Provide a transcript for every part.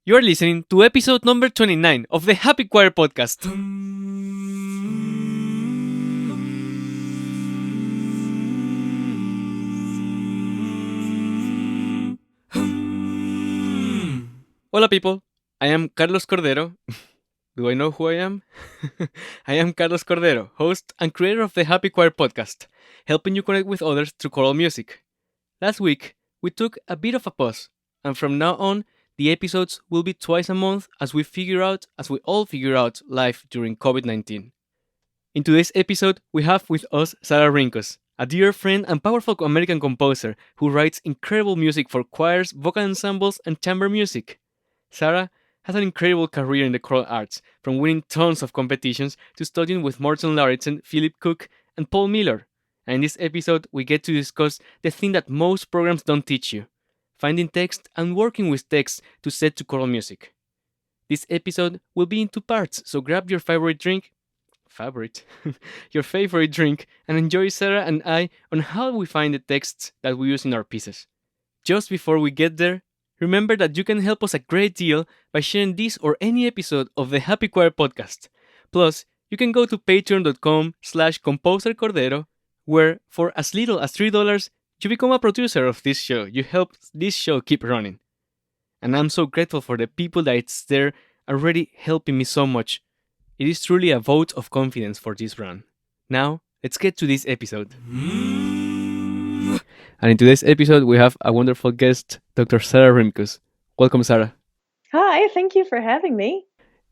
You are listening to episode number 29 of the Happy Choir podcast. Hola people, I am Carlos Cordero. Do I know who I am? I am Carlos Cordero, host and creator of the Happy Choir podcast, helping you connect with others through choral music. Last week, we took a bit of a pause, and from now on, the episodes will be twice a month as we all figure out life during COVID-19. In today's episode, we have with us Sarah Rimkus, a dear friend and powerful American composer who writes incredible music for choirs, vocal ensembles, and chamber music. Sarah has an incredible career in the choral arts, from winning tons of competitions to studying with Morton Lauritsen, Philip Cook, and Paul Miller. And in this episode, we get to discuss the thing that most programs don't teach you: finding text and working with text to set to choral music. This episode will be in two parts, so grab your your favorite drink, and enjoy Sarah and I on how we find the texts that we use in our pieces. Just before we get there, remember that you can help us a great deal by sharing this or any episode of the Happy Choir podcast. Plus, you can go to patreon.com/composercordero, where for as little as $3, you become a producer of this show. You help this show keep running. And I'm so grateful for the people that it's there already helping me so much. It is truly a vote of confidence for this run. Now, let's get to this episode. And in today's episode, we have a wonderful guest, Dr. Sarah Rimkus. Welcome, Sarah. Hi, thank you for having me.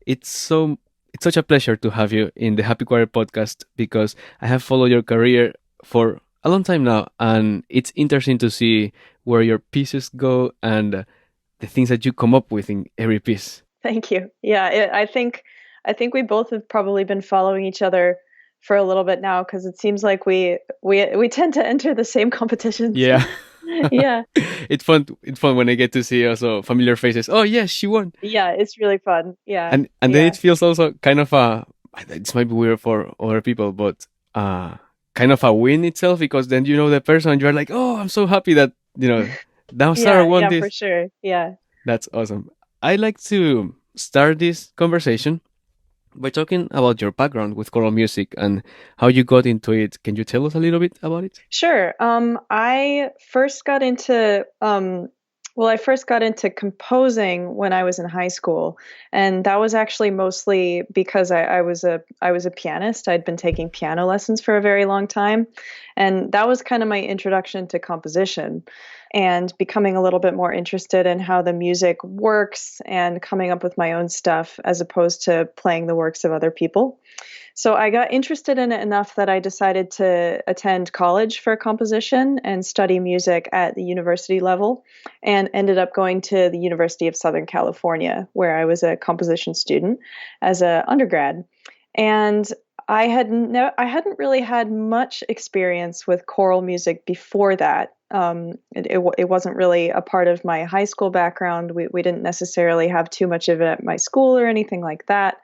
It's such a pleasure to have you in the Happy Choir podcast because I have followed your career for a long time now, and it's interesting to see where your pieces go and the things that you come up with in every piece. Thank you. Yeah, I think we both have probably been following each other for a little bit now because it seems like we tend to enter the same competitions. Yeah. Yeah. It's fun when I get to see also familiar faces. Oh yes, she won. Yeah, it's really fun. Yeah. And then it feels also kind of this might be weird for other people, but kind of a win itself, because then you know the person, you're like, oh, I'm so happy that now Sarah won this. Yeah, for sure. Yeah. That's awesome. I like to start this conversation by talking about your background with choral music and how you got into it. Can you tell us a little bit about it? Sure. I first got into composing when I was in high school, and that was actually mostly because I was a pianist. I'd been taking piano lessons for a very long time, and that was kind of my introduction to composition and becoming a little bit more interested in how the music works and coming up with my own stuff as opposed to playing the works of other people. So I got interested in it enough that I decided to attend college for composition and study music at the university level, and ended up going to the University of Southern California, where I was a composition student as an undergrad. And I hadn't really had much experience with choral music before that. It wasn't really a part of my high school background. We didn't necessarily have too much of it at my school or anything like that.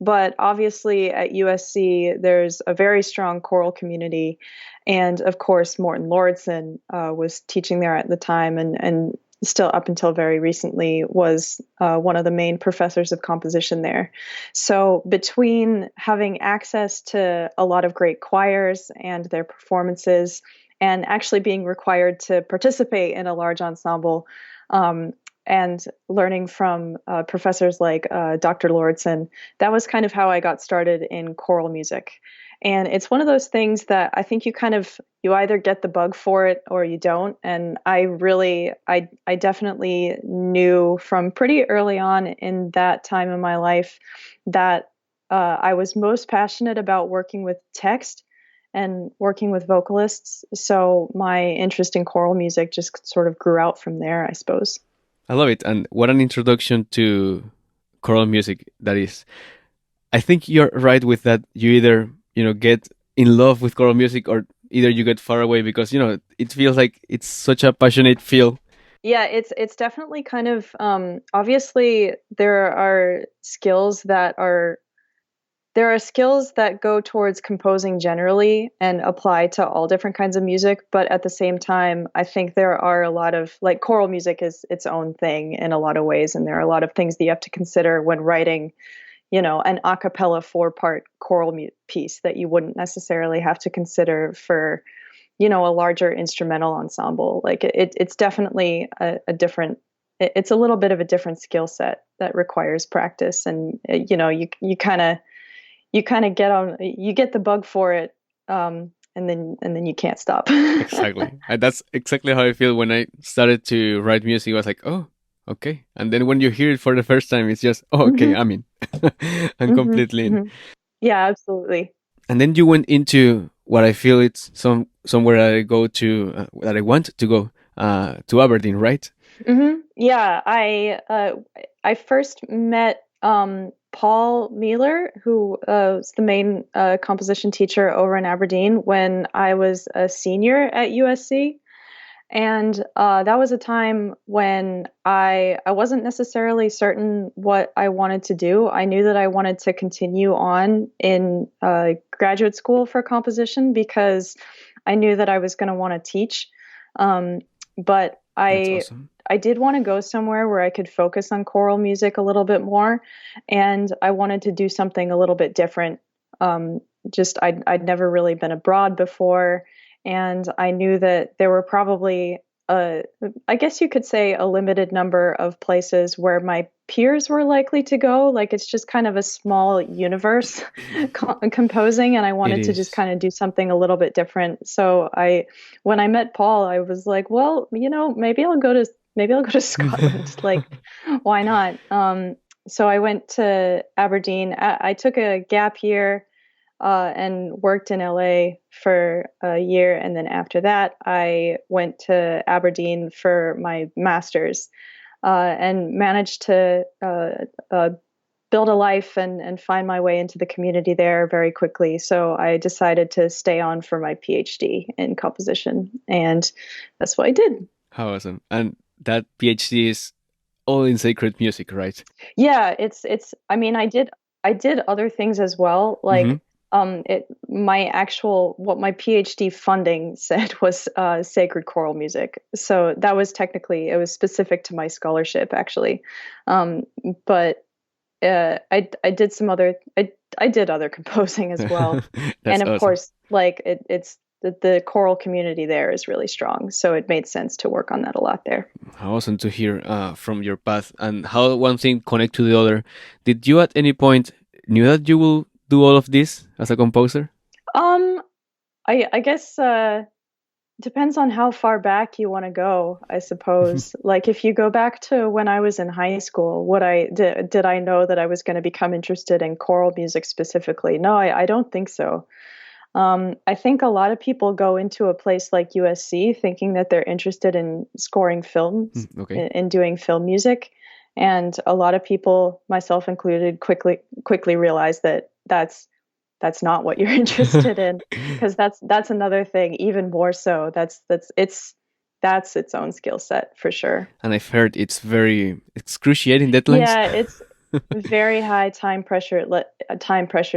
But obviously at USC, there's a very strong choral community. And of course, Morton Lauritsen was teaching there at the time, and still up until very recently was one of the main professors of composition there. So between having access to a lot of great choirs and their performances, and actually being required to participate in a large ensemble, and learning from professors like Dr. Lauritsen, that was kind of how I got started in choral music. And it's one of those things that I think you either get the bug for it or you don't. And I definitely knew from pretty early on in that time in my life that I was most passionate about working with text and working with vocalists. So my interest in choral music just sort of grew out from there, I suppose. I love it. And what an introduction to choral music that is. I think you're right with that. You either, get in love with choral music, or either you get far away because, it feels like it's such a passionate feel. Yeah, it's definitely kind of obviously there are skills that there are skills that go towards composing generally and apply to all different kinds of music, but at the same time, I think there are a lot of, like, choral music is its own thing in a lot of ways, and there are a lot of things that you have to consider when writing, an a cappella 4-part choral piece that you wouldn't necessarily have to consider for, a larger instrumental ensemble. Like, it's definitely a different, it's a little bit of a different skill set that requires practice, and you kind of get the bug for it, and then you can't stop. Exactly. That's exactly how I feel when I started to write music. I was like, oh, okay. And then when you hear it for the first time, it's just, oh, okay, Hmm. I'm in. I'm Hmm. completely in. Hmm. Yeah, absolutely. And then you went into what I feel it's somewhere that I go to, that I want to go, to Aberdeen, right? Yeah, I first met Paul Mealer, who was the main composition teacher over in Aberdeen when I was a senior at USC. And that was a time when I wasn't necessarily certain what I wanted to do. I knew that I wanted to continue on in graduate school for composition because I knew that I was going to want to teach. But That's I awesome. I did want to go somewhere where I could focus on choral music a little bit more, and I wanted to do something a little bit different. Just I'd never really been abroad before, and I knew that there were probably I guess you could say a limited number of places where my peers were likely to go. Like, it's just kind of a small universe composing, and I It wanted to just is. kind of do something a little bit different. So when I met Paul, I was like, well, maybe I'll go to Scotland. Like, why not? So I went to Aberdeen. I took a gap year and worked in LA for a year. And then after that, I went to Aberdeen for my master's and managed to build a life and find my way into the community there very quickly. So I decided to stay on for my PhD in composition. And that's what I did. How awesome. And that PhD is all in sacred music, right? Yeah, I mean, I did other things as well. Mm-hmm. Like, what my PhD funding said was sacred choral music. So that was technically, it was specific to my scholarship, actually. Um, but I did other composing as well. That's And of awesome. course, like, it's the choral community there is really strong, so it made sense to work on that a lot there. How awesome to hear from your path and how one thing connect to the other. Did you at any point knew that you will do all of this as a composer? Um, I guess depends on how far back you want to go, I suppose. Like, if you go back to when I was in high school, what I did I know that I was going to become interested in choral music specifically? No, I don't think so. I think a lot of people go into a place like USC thinking that they're interested in scoring films Okay. and doing film music, and a lot of people, myself included, quickly realize that that's not what you're interested in, because that's another thing, even more so. That's its own skill set for sure. And I've heard it's very excruciating deadlines. Yeah, it's very high time pressure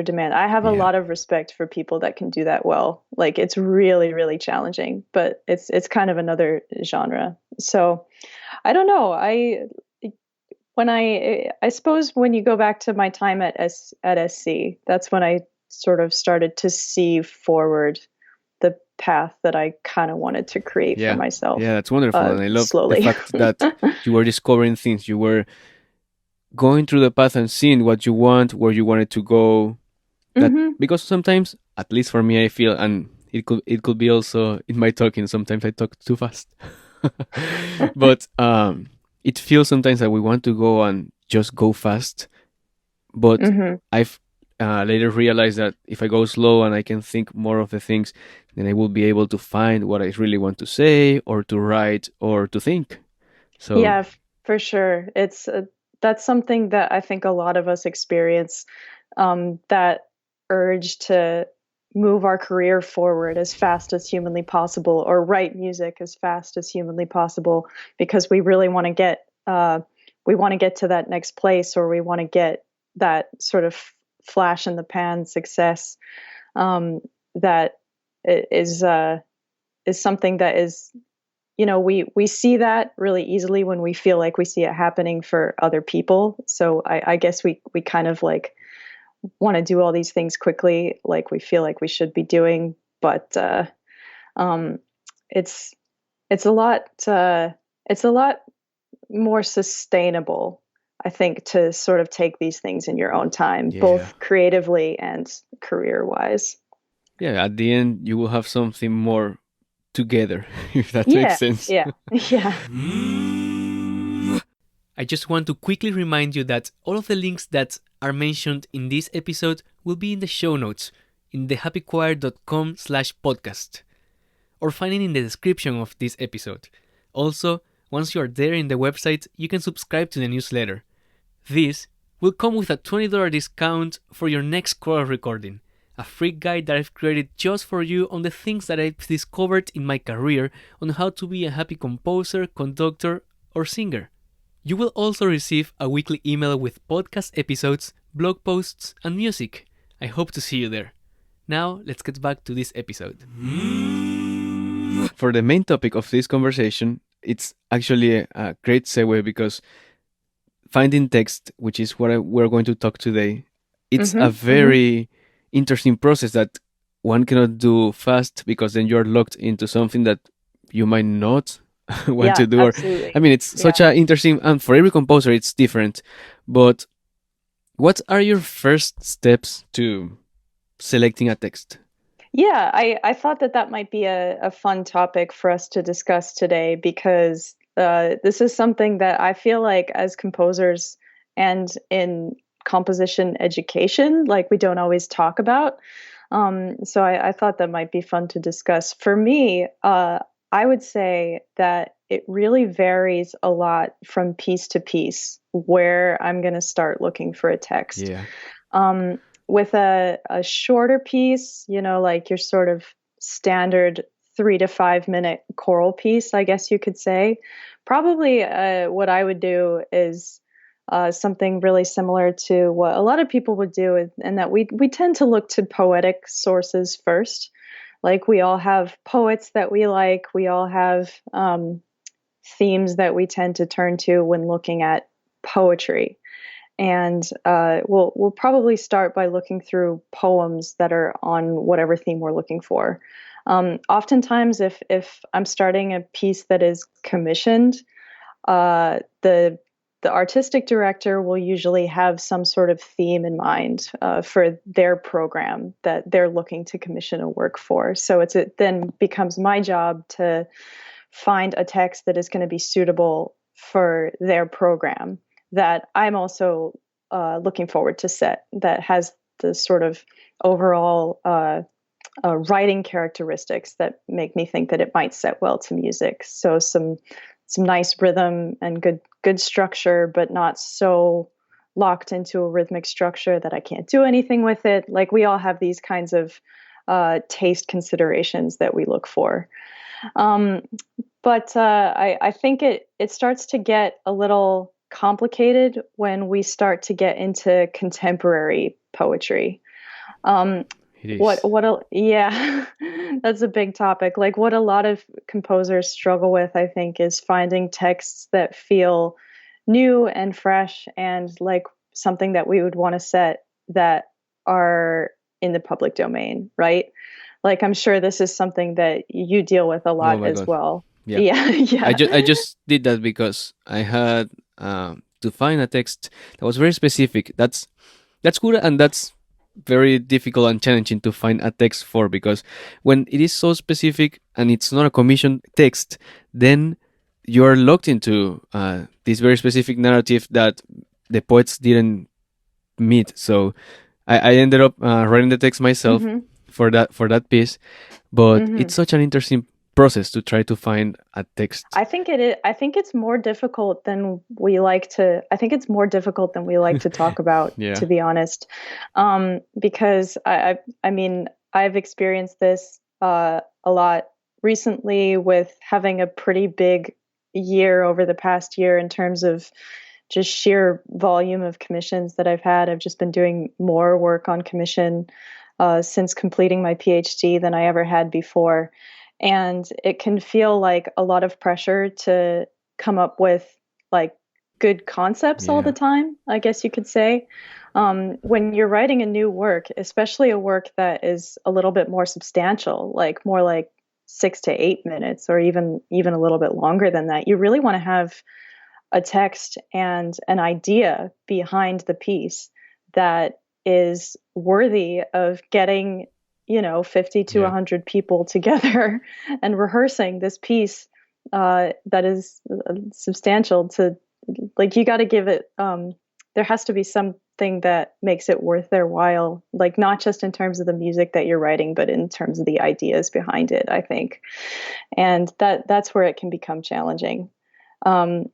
demand. I have a Yeah. lot of respect for people that can do that well. Like, it's really, really challenging, but it's kind of another genre. So I don't know. I suppose when you go back to my time at SC, that's when I sort of started to see forward the path that I kind of wanted to create for Yeah. myself Yeah, that's wonderful. And I love the slowly. fact that you were discovering things. You were going through the path and seeing what you want, where you wanted to go. That Hmm. because sometimes, at least for me, I feel, and it could be also in my talking. Sometimes I talk too fast, but it feels sometimes that we want to go and just go fast. But Hmm. I've later realized that if I go slow and I can think more of the things, then I will be able to find what I really want to say, or to write, or to think. So Yeah, for sure. That's something that I think a lot of us experience, that urge to move our career forward as fast as humanly possible, or write music as fast as humanly possible, because we really want to get to that next place, or we want to get that sort of flash in the pan success, that is something that is, we see that really easily when we feel like we see it happening for other people. So I guess we kind of like want to do all these things quickly, like we feel like we should be doing, but um, it's it's a lot it's a lot more sustainable, I think, to sort of take these things in your own time, Yeah. both creatively and career wise. Yeah, at the end, you will have something more together, if that makes Yeah, sense. yeah, yeah. I just want to quickly remind you that all of the links that are mentioned in this episode will be in the show notes in thehappychoir.com/podcast, or find it in the description of this episode. Also, once you are there in the website, you can subscribe to the newsletter. This will come with a $20 discount for your next choral recording, a free guide that I've created just for you on the things that I've discovered in my career on how to be a happy composer, conductor, or singer. You will also receive a weekly email with podcast episodes, blog posts, and music. I hope to see you there. Now, let's get back to this episode. For the main topic of this conversation, it's actually a great segue because finding text, which is what we're going to talk today, it's a very interesting process that one cannot do fast, because then you're locked into something that you might not want to do. Absolutely. I mean, it's such a interesting, and for every composer it's different. But what are your first steps to selecting a text? Yeah, I thought that might be a fun topic for us to discuss today, because this is something that I feel like as composers and in composition education, like we don't always talk about. So I thought that might be fun to discuss. For me, I would say that it really varies a lot from piece to piece where I'm going to start looking for a text. Yeah. With a shorter piece, like your sort of standard 3 to 5 minute choral piece, I guess you could say, probably what I would do is something really similar to what a lot of people would do, and that we tend to look to poetic sources first. Like, we all have poets that we like, we all have themes that we tend to turn to when looking at poetry. And we'll probably start by looking through poems that are on whatever theme we're looking for. Oftentimes, if I'm starting a piece that is commissioned, the artistic director will usually have some sort of theme in mind for their program that they're looking to commission a work for. So it then becomes my job to find a text that is going to be suitable for their program, that I'm also looking forward to set, that has the sort of overall writing characteristics that make me think that it might set well to music. So some nice rhythm and good structure, but not so locked into a rhythmic structure that I can't do anything with it. Like, we all have these kinds of taste considerations that we look for. But I think it starts to get a little complicated when we start to get into contemporary poetry. It is. Yeah, that's a big topic. Like, what a lot of composers struggle with, I think, is finding texts that feel new and fresh and like something that we would want to set that are in the public domain, right? Like, I'm sure this is something that you deal with a Oh lot my as God. well. Yeah. Yeah. I just did that because I had to find a text that was very specific. That's good, and that's very difficult and challenging to find a text for, because when it is so specific and it's not a commissioned text, then you're locked into this very specific narrative that the poets didn't meet. So I ended up writing the text myself for that piece, but it's such an interesting process to try to find a text. I think it is. I think it's more difficult than we like to. I think it's more difficult than we like to talk about, Yeah. to be honest. Because I mean, I've experienced this a lot recently with having a pretty big year over the past year in terms of just sheer volume of commissions that I've had. I've just been doing more work on commission since completing my PhD than I ever had before. And it can feel like a lot of pressure to come up with like good concepts all the Yeah. time, I guess you could say. When you're writing a new work, especially a work that is a little bit more substantial, like more like 6 to 8 minutes, or even a little bit longer than that, you really want to have a text and an idea behind the piece that is worthy of getting, 50 to Yeah. 100 people together and rehearsing this piece that is substantial to, like, you got to give it, there has to be something that makes it worth their while, like not just in terms of the music that you're writing, but in terms of the ideas behind it, I think. And that's where it can become challenging. Um,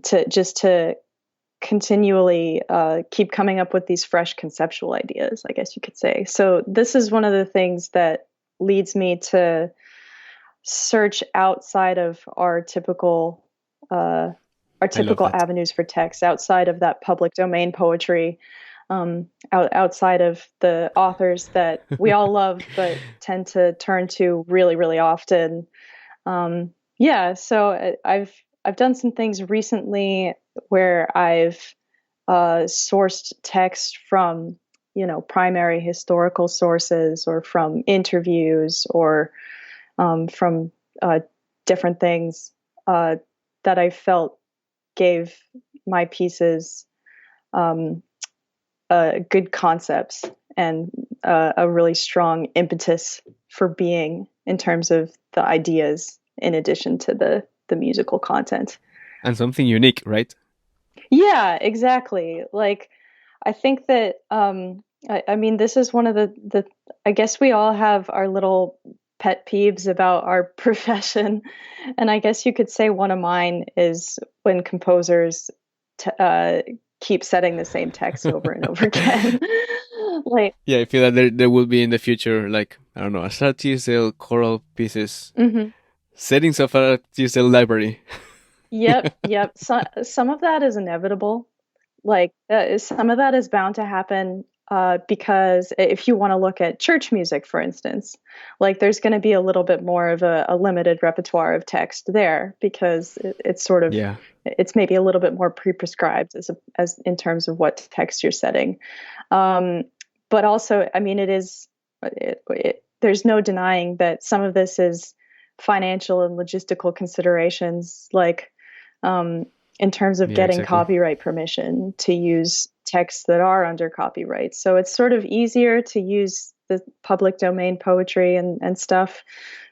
to continually keep coming up with these fresh conceptual ideas, I guess you could say. So this is one of the things that leads me to search outside of uh, our I love typical that. avenues for text, outside of that public domain poetry, outside of the authors that we all love but tend to turn to really, really often. Yeah, so I've done some things recently where I've sourced text from, primary historical sources, or from interviews, or from different things uh, that I felt gave my pieces um, good concepts and a really strong impetus for being, in terms of the ideas in addition to the musical content. And something unique, right? Yeah, exactly. Like, I think that I mean, this is one of the I guess we all have our little pet peeves about our profession, and I guess you could say one of mine is when composers keep setting the same text over and over again. Like, Yeah, I feel that there will be in the future, like, I don't know, a TSL choral pieces, mhm. settings of a TSL library. Yep, yep. So, some of that is inevitable. Like, some of that is bound to happen because if you want to look at church music, for instance, like, there's going to be a little bit more of a limited repertoire of text there, because it's sort of, Yeah. it's maybe a little bit more pre-prescribed as in terms of what text you're setting. Um, but also, I mean, there's no denying that some of this is financial and logistical considerations, like, um, in terms of Yeah, getting exactly. copyright permission to use texts that are under copyright. So it's sort of easier to use the public domain poetry and stuff.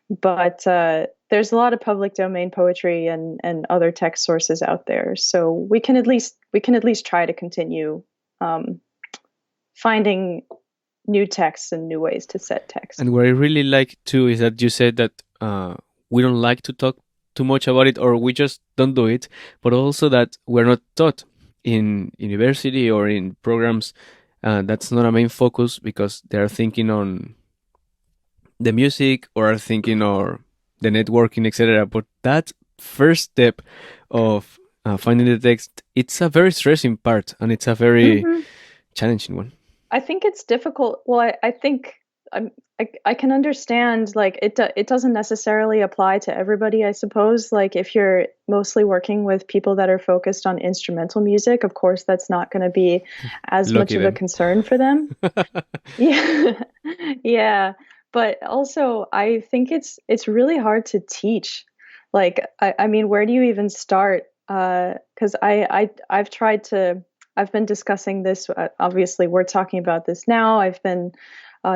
But there's a lot of public domain poetry and other text sources out there. So we can at least try to continue um, finding new texts and new ways to set text. And what I really like too is that you said that we don't like to talk too much about it, or we just don't do it, but also that we're not taught in university or in programs. That's not a main focus because they are thinking on the music or are thinking or the networking, etc. But that first step of finding the text, it's a very stressing part, and it's a very Hmm. challenging one. I think it's difficult. Well, I think I can understand, like, it doesn't necessarily apply to everybody, I suppose. Like, if you're mostly working with people that are focused on instrumental music, of course that's not going to be as much Lucky of a them. concern for them. Yeah. Yeah. But also, I think it's really hard to teach. Like, I mean, where do you even start? Because I've tried to, I've been discussing this. Obviously, we're talking about this now. I've been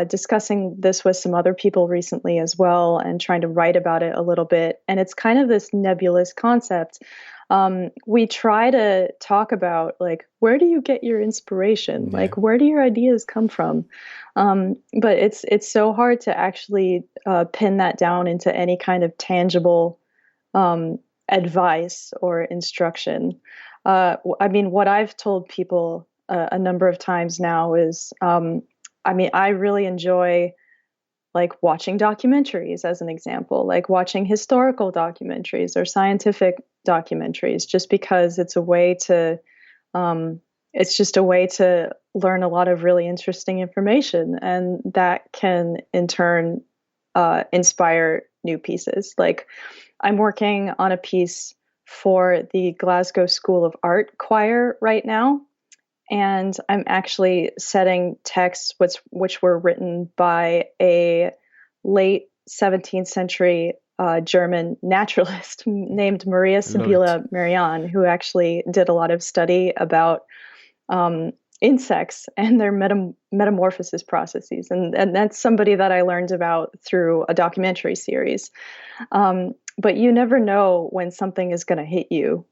discussing this with some other people recently as well, and trying to write about it a little bit. And it's kind of this nebulous concept. We try to talk about, like, where do you get your inspiration? Yeah. Like, where do your ideas come from? But it's so hard to actually pin that down into any kind of tangible advice or instruction. I mean, what I've told people a number of times now is, I mean, I really enjoy, like, watching documentaries, as an example, like watching historical documentaries or scientific documentaries, just because it's a way to It's just a way to learn a lot of really interesting information, and that can in turn inspire new pieces. Like I'm working on a piece for the Glasgow School of Art choir right now, and I'm actually setting texts which were written by a late 17th century German naturalist named Maria I love it. Sibylla Merian, who actually did a lot of study about um, insects and their metamorphosis processes. And that's somebody that I learned about through a documentary series. But you never know when something is going to hit you,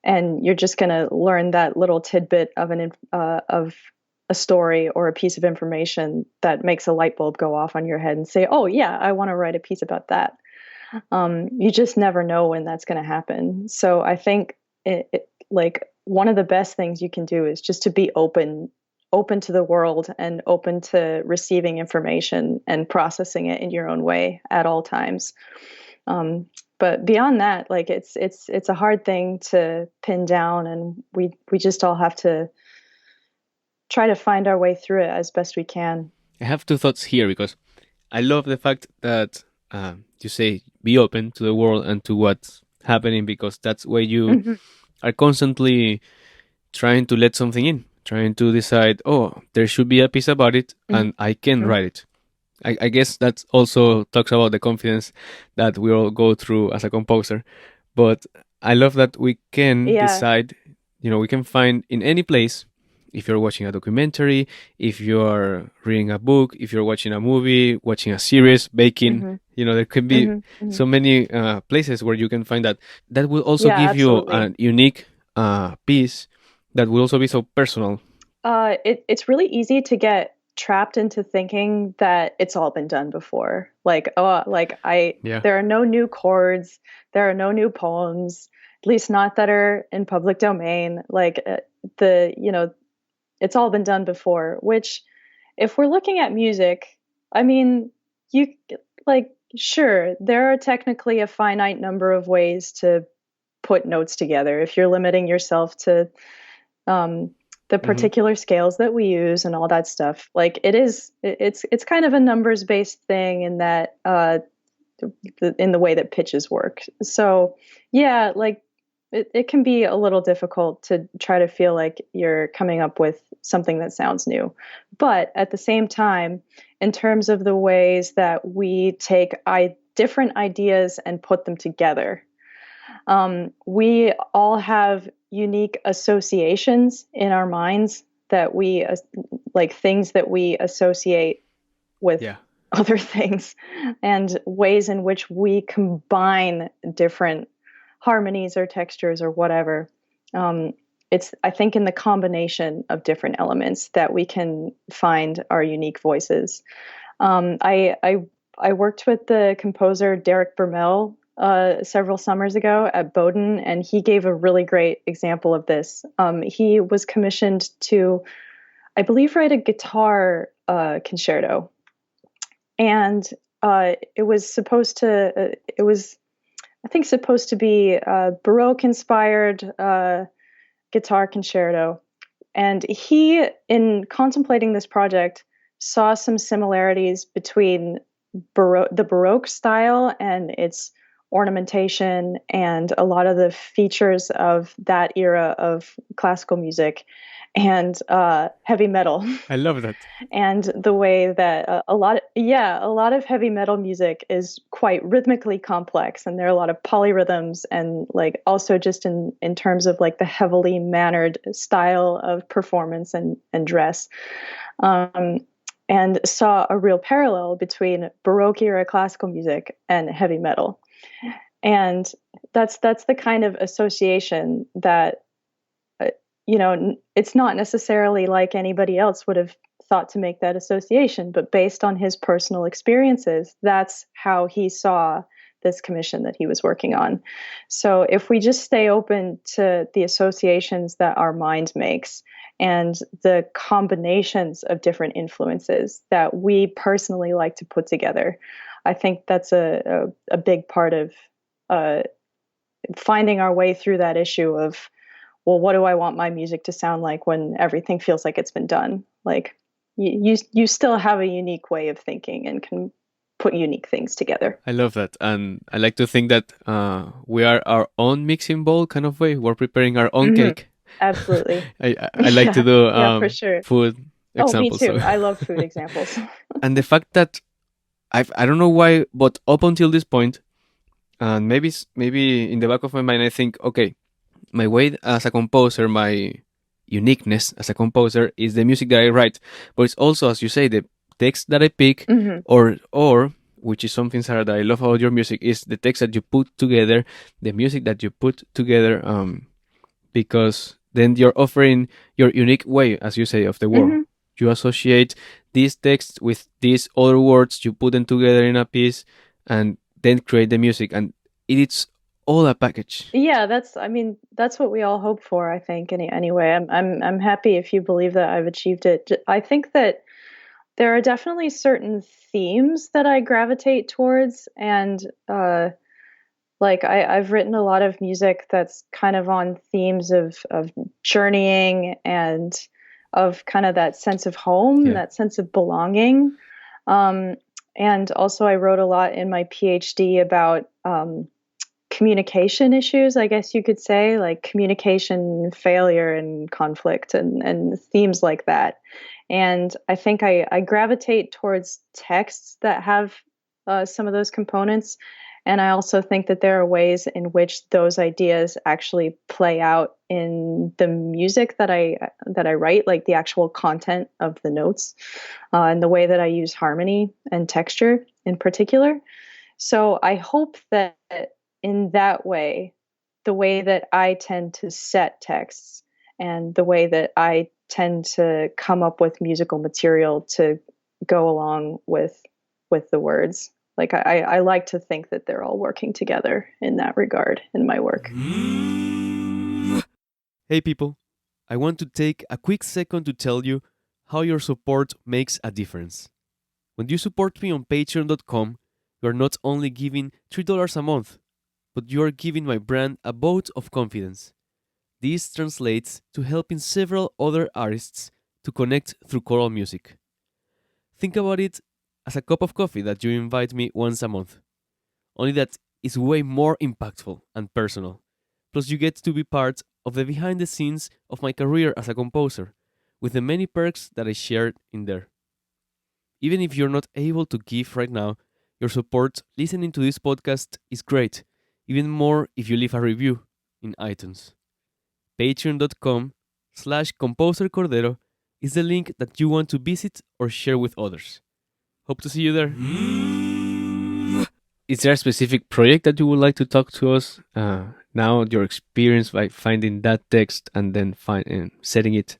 and you're just going to learn that little tidbit of of a story or a piece of information that makes a light bulb go off on your head and say, "Oh yeah, I want to write a piece about that." You just never know when that's going to happen. So I think like one of the best things you can do is just to be open to the world and open to receiving information and processing it in your own way at all times. But beyond that, like it's a hard thing to pin down, and we just all have to try to find our way through it as best we can. I have two thoughts here because I love the fact that you say be open to the world and to what's happening, because that's where you Hmm. are constantly trying to let something in, trying to decide, oh, there should be a piece about it and I can Hmm. write it. I guess that also talks about the confidence that we all go through as a composer. But I love that we can Yeah. decide, we can find in any place, if you're watching a documentary, if you're reading a book, if you're watching a movie, watching a series, baking, Hmm. there can be Hmm. Hmm. so many places where you can find that. That will also Yeah, give you absolutely. a unique piece that will also be so personal. It's really easy to get trapped into thinking that it's all been done before. Like, oh, Yeah. there are no new chords, there are no new poems, at least not that are in public domain. Like, it's all been done before. Which, if we're looking at music, I mean, you like, sure, there are technically a finite number of ways to put notes together if you're limiting yourself to um, the Hmm. particular scales that we use and all that stuff. Like it's kind of a numbers based thing in that in the way that pitches work. So yeah, like it can be a little difficult to try to feel like you're coming up with something that sounds new. But at the same time, in terms of the ways that we take different ideas and put them together, we all have unique associations in our minds that like things that we associate with Yeah. other things, and ways in which we combine different harmonies or textures or whatever. Um, it's, I think, in the combination of different elements that we can find our unique voices. Um, I, I I worked with the composer Derek Bermel several summers ago at Bowdoin, and he gave a really great example of this. He was commissioned to, I believe, write a guitar concerto, and it was supposed to. It was, I think, supposed to be a Baroque inspired guitar concerto. And he, in contemplating this project, saw some similarities between the Baroque style and its ornamentation and a lot of the features of that era of classical music and heavy metal. I love that. And the way that a lot of heavy metal music is quite rhythmically complex, and there are a lot of polyrhythms, and like also just in terms of like the heavily mannered style of performance and dress. um, and saw a real parallel between Baroque era classical music and heavy metal. And that's the kind of association that uh, it's not necessarily like anybody else would have thought to make that association, but based on his personal experiences, that's how he saw this commission that he was working on. So if we just stay open to the associations that our mind makes and the combinations of different influences that we personally like to put together, I think that's a big part of uh, finding our way through that issue of well, what do I want my music to sound like when everything feels like it's been done? Like you still have a unique way of thinking and can put unique things together. I love that, and I like to think that we are our own mixing bowl kind of way. We're preparing our own Hmm. cake. Absolutely. I like to Yeah. do Yeah, for sure. food Oh, me examples. too. So I love food examples. and the fact that I don't know why, but up until this point, and maybe in the back of my mind, I think, okay, my way as a composer, my uniqueness as a composer is the music that I write, but it's also, as you say, the text that I pick, Hmm. or which is something, Sarah, that I love about your music is the text that you put together, the music that you put together, because then you're offering your unique way, as you say, of the word. Hmm. You associate these texts with these other words, you put them together in a piece, and then create the music, and it's all a package. Yeah, I mean, that's what we all hope for, I think, anyway. I'm happy if you believe that I've achieved it. I think that there are definitely certain themes that I gravitate towards, and like I've written a lot of music that's kind of on themes of journeying and of kind of that sense of home, Yeah. that sense of belonging. Um, and also, I wrote a lot in my PhD about communication issues, I guess you could say, like communication failure and conflict and themes like that. And I think I gravitate towards texts that have some of those components. And I also think that there are ways in which those ideas actually play out in the music that I write, like the actual content of the notes, and the way that I use harmony and texture in particular. So I hope that in that way, the way that I tend to set texts and the way that I tend to come up with musical material to go along with the words. Like I like to think that they're all working together in that regard in my work. Hey people, I want to take a quick second to tell you how your support makes a difference. When you support me on patreon.com, you are not only giving $3 a month, but you are giving my brand a vote of confidence. This translates to helping several other artists to connect through choral music. Think about it as a cup of coffee that you invite me once a month, only that is way more impactful and personal. Plus, you get to be part of the behind the scenes of my career as a composer, with the many perks that I shared in there. Even if you're not able to give right now, your support listening to this podcast is great, even more if you leave a review in iTunes. Patreon.com/composercordero is the link that you want to visit or share with others. Hope to see you there. Is there a specific project that you would like to talk to us now? Your experience by finding that text and then setting it.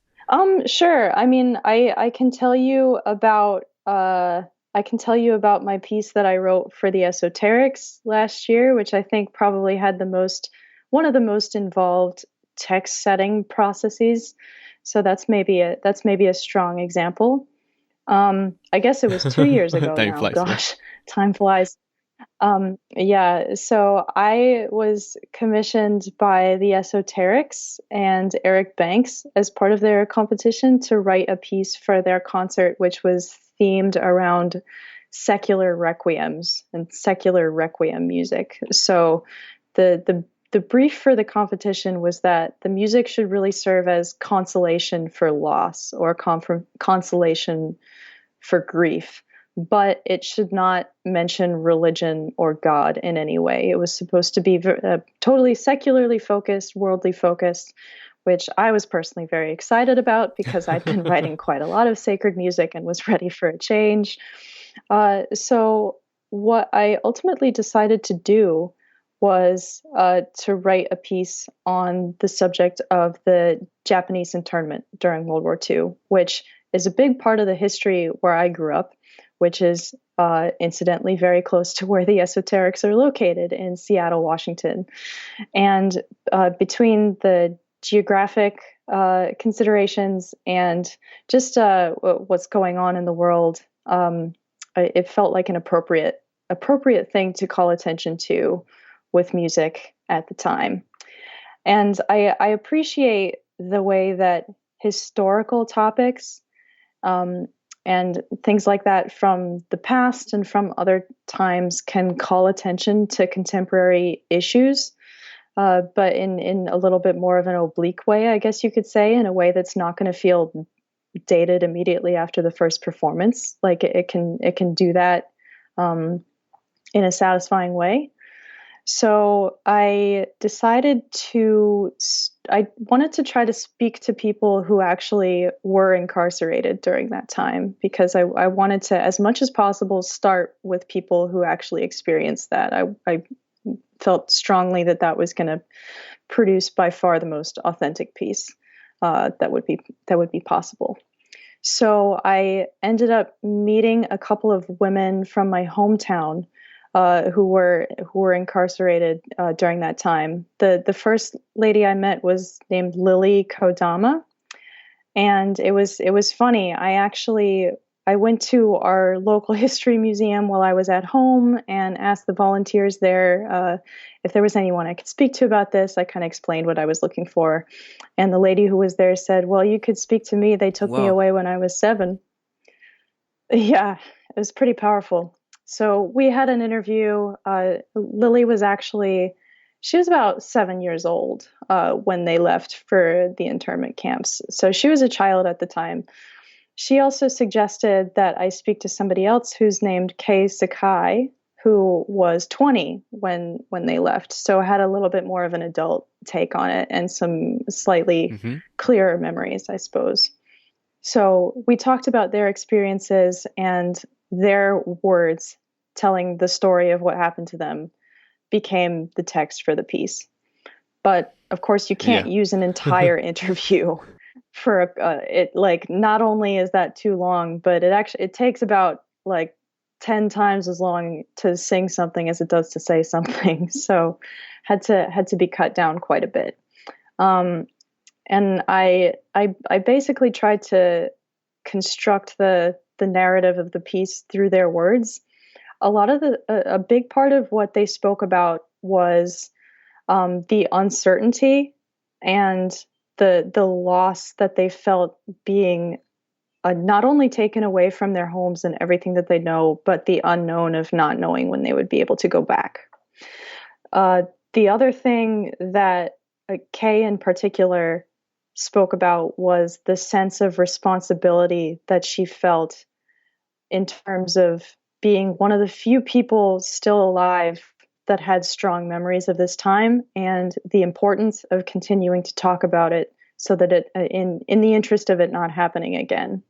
Sure. I mean, I can tell you about my piece that I wrote for the esoterics last year, which I think probably had one of the most involved text setting processes. So that's maybe a strong example. I guess it was 2 years ago Time now. flies, yeah. Gosh, time flies. Yeah, so I was commissioned by the Esoterics and Eric Banks as part of their competition to write a piece for their concert, which was themed around secular requiems and secular requiem music. So the brief for the competition was that the music should really serve as consolation for loss or consolation for grief, but it should not mention religion or God in any way. It was supposed to be totally secularly focused, worldly focused, which I was personally very excited about because I'd been writing quite a lot of sacred music and was ready for a change. So, what I ultimately decided to do was to write a piece on the subject of the Japanese internment during World War II, which is a big part of the history where I grew up, which is incidentally very close to where the esoterics are located in Seattle, Washington. And between the geographic considerations and just what's going on in the world, it felt like an appropriate thing to call attention to with music at the time. And I appreciate the way that historical topics um, and things like that from the past and from other times can call attention to contemporary issues, but in a little bit more of an oblique way, I guess you could say, in a way that's not going to feel dated immediately after the first performance. Like it can do that in a satisfying way. So I decided I wanted to try to speak to people who actually were incarcerated during that time, because I wanted to, as much as possible, start with people who actually experienced that. I felt strongly that that was going to produce by far the most authentic piece that would be possible. So I ended up meeting a couple of women from my hometown who were incarcerated during that time. The first lady I met was named Lily Kodama, and it was funny. I went to our local history museum while I was at home and asked the volunteers there if there was anyone I could speak to about this. I kind of explained what I was looking for, and the lady who was there said, "Well, you could speak to me. They took me Wow. away when I was 7." Yeah, it was pretty powerful. So we had an interview. Lily was actually, she was about 7 years old when they left for the internment camps. So she was a child at the time. She also suggested that I speak to somebody else who's named Kei Sakai, who was 20 when they left. So I had a little bit more of an adult take on it and some slightly Mm-hmm. clearer memories, I suppose. So we talked about their experiences and their words telling the story of what happened to them became the text for the piece. But of course, you can't Yeah. use an entire interview for it. Like, not only is that too long, but it takes about like 10 times as long to sing something as it does to say something. So had to be cut down quite a bit. Um, and I basically tried to construct the narrative of the piece through their words. A lot of a big part of what they spoke about was the uncertainty and the loss that they felt being not only taken away from their homes and everything that they know, but the unknown of not knowing when they would be able to go back. Uh, the other thing that Kay in particular spoke about was the sense of responsibility that she felt in terms of being one of the few people still alive that had strong memories of this time, and the importance of continuing to talk about it so that it in the interest of it not happening again.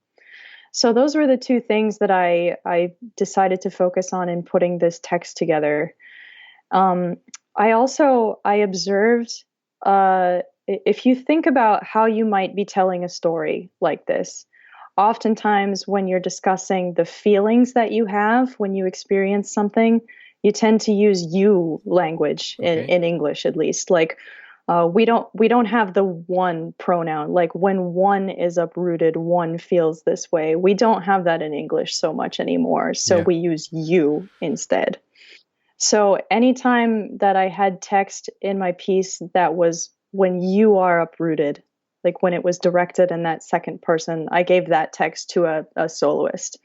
So those were the two things that I decided to focus on in putting this text together. um, I observed, if you think about how you might be telling a story like this, oftentimes when you're discussing the feelings that you have when you experience something, you tend to use you language Okay. in English, at least. Like, we don't have the one pronoun. Like, when one is uprooted, one feels this way. We don't have that in English so much anymore. So Yeah. we use you instead. So anytime that I had text in my piece that was when you are uprooted, like when it was directed in that second person, I gave that text to a soloist.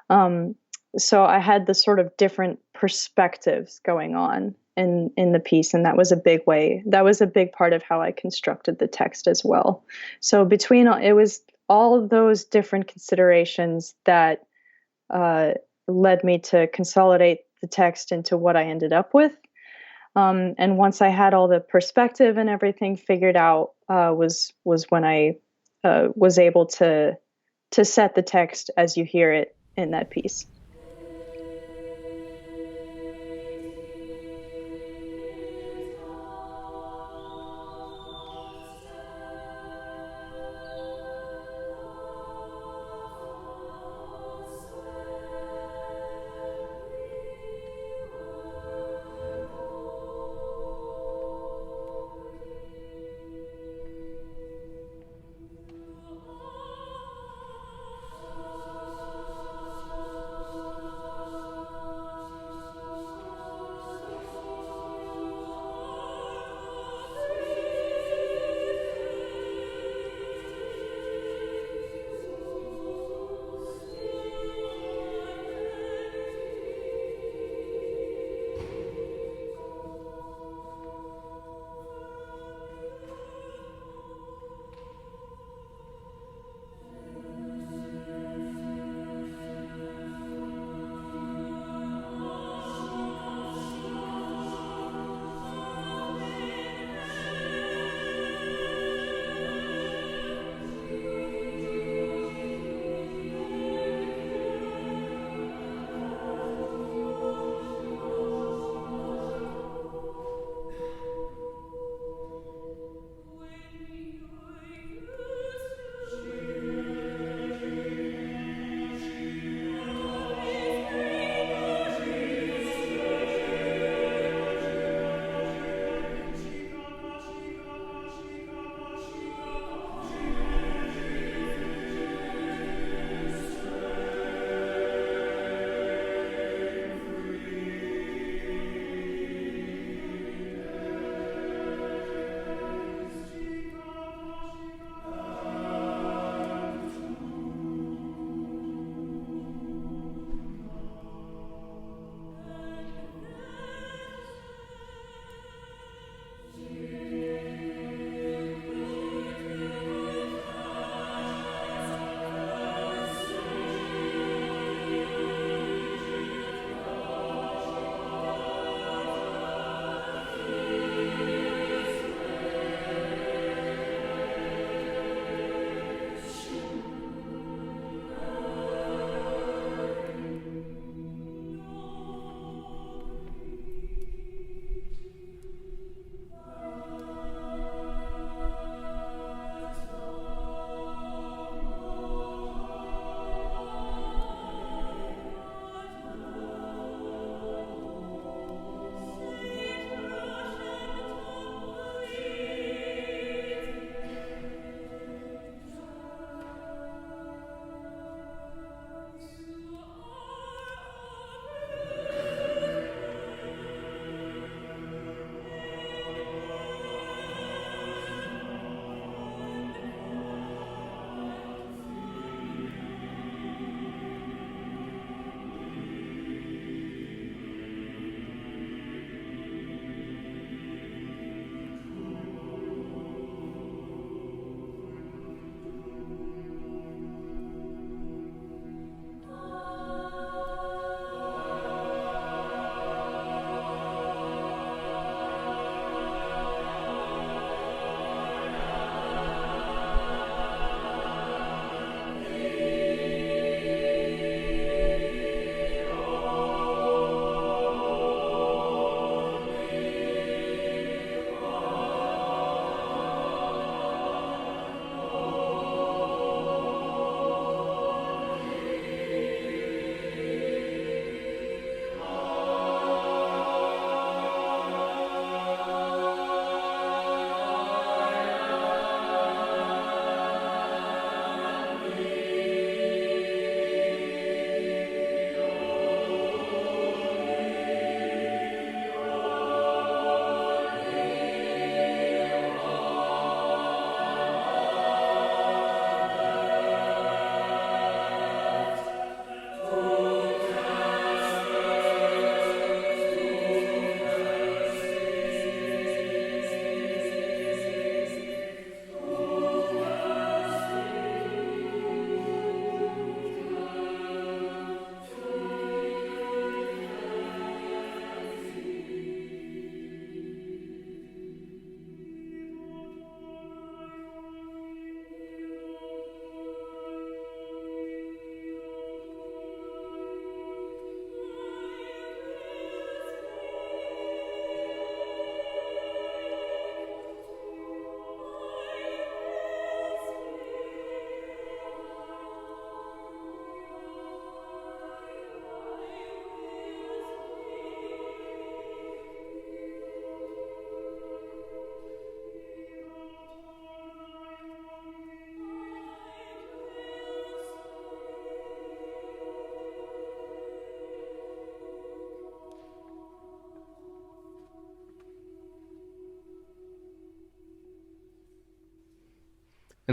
Um, so I had the sort of different perspectives going on in the piece, and that was a big way. That was a big part of how I constructed the text as well. So it was all of those different considerations that uh, led me to consolidate the text into what I ended up with. And once I had all the perspective and everything figured out, was when I was able to set the text as you hear it in that piece.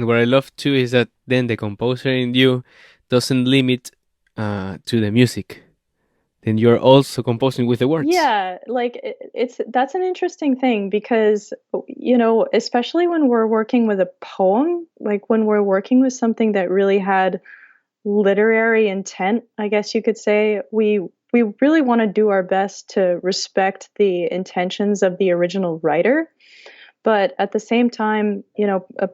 And what I love too is that then the composer in you doesn't limit to the music. Then you're also composing with the words. Yeah, like it's that's an interesting thing because especially when we're working with a poem, like when we're working with something that really had literary intent, I guess you could say, we really want to do our best to respect the intentions of the original writer. But at the same time,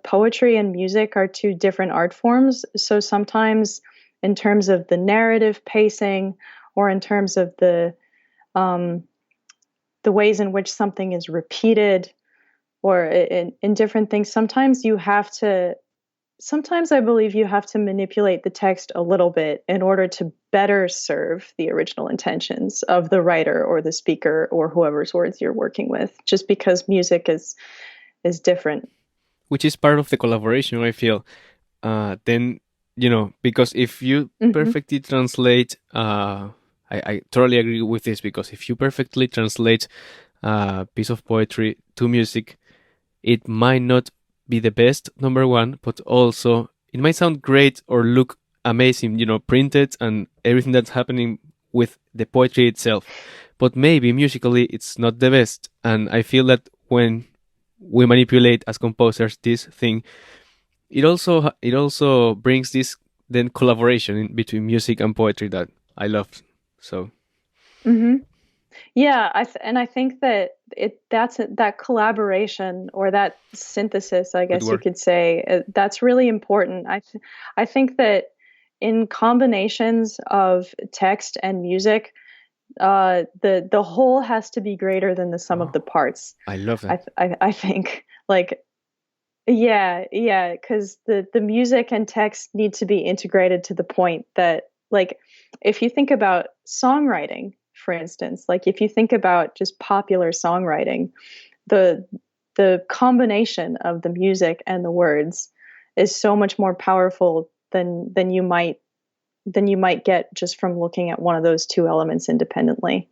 poetry and music are two different art forms. So sometimes, in terms of the narrative pacing, or in terms of um, the ways in which something is repeated, or in different things, sometimes I believe you have to manipulate the text a little bit in order to better serve the original intentions of the writer or the speaker or whoever's words you're working with, just because music is different. Which is part of the collaboration, I feel. Then, because if you Hmm. perfectly translate, I totally agree with this, because if you perfectly translate a piece of poetry to music, it might not be the best, number one, but also it might sound great or look amazing, printed and everything that's happening with the poetry itself. But maybe musically it's not the best. And I feel that when we manipulate as composers this thing, it also brings this then collaboration in between music and poetry that I love. So Hmm. Yeah, and I think that that collaboration or that synthesis, I good guess you word. could say, that's really important. I think that in combinations of text and music, the whole has to be greater than the sum of Oh, the parts. I love that. I think, like, yeah, because the music and text need to be integrated to the point that, like, if you think about songwriting, for instance, like if you think about just popular songwriting, the the combination of the music and the words is so much more powerful than you might get just from looking at one of those two elements independently.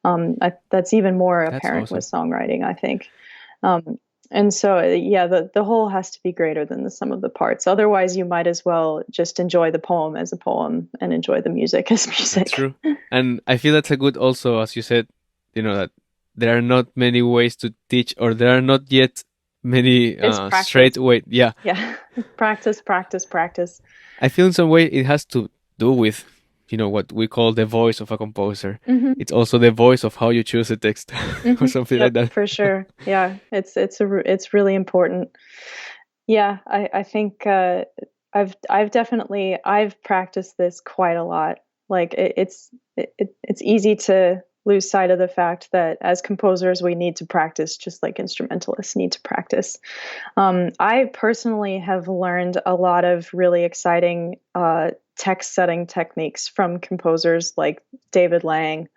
That's even more That's apparent with awesome. songwriting, I think. Um, and so, yeah, the whole has to be greater than the sum of the parts. Otherwise, you might as well just enjoy the poem as a poem and enjoy the music as That's music. true. And I feel that's a good also, as you said, that there are not many ways to teach, or there are not yet many It's straight practice. way. Yeah. Yeah. Practice, practice, practice. I feel in some way it has to do with, what we call the voice of a composer. Hmm. It's also the voice of how you choose a text or Hmm. something like Yep, that. for sure. Yeah, it's really important. Yeah, I think I've practiced this quite a lot. Like it's easy to lose sight of the fact that as composers we need to practice just like instrumentalists need to practice. I personally have learned a lot of really exciting text setting techniques from composers like David Lang,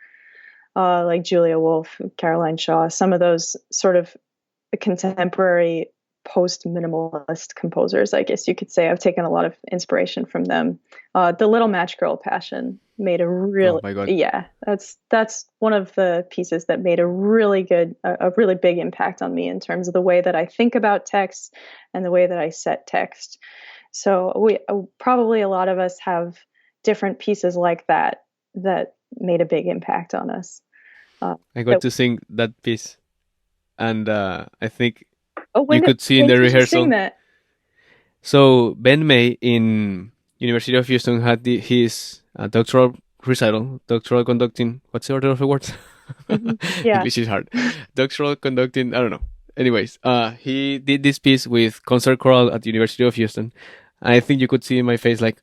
like Julia Wolf, Caroline Shaw, some of those sort of contemporary post minimalist composers, I guess you could say. I've taken a lot of inspiration from them. The Little Match Girl Passion made a Oh really, my god. yeah, that's one of the pieces that made a really big impact on me in terms of the way that I think about text and the way that I set text. So we probably a lot of us have different pieces like that made a big impact on us. Uh, I got that, to sing that piece, and I think oh, you could see in when the did you sing rehearsal. that? So Ben May in University of Houston had his doctoral recital, doctoral conducting. What's the order of the words? Hmm. Yeah. English is hard. Doctoral conducting. I don't know. Anyways, he did this piece with concert choral at the University of Houston. I think you could see in my face like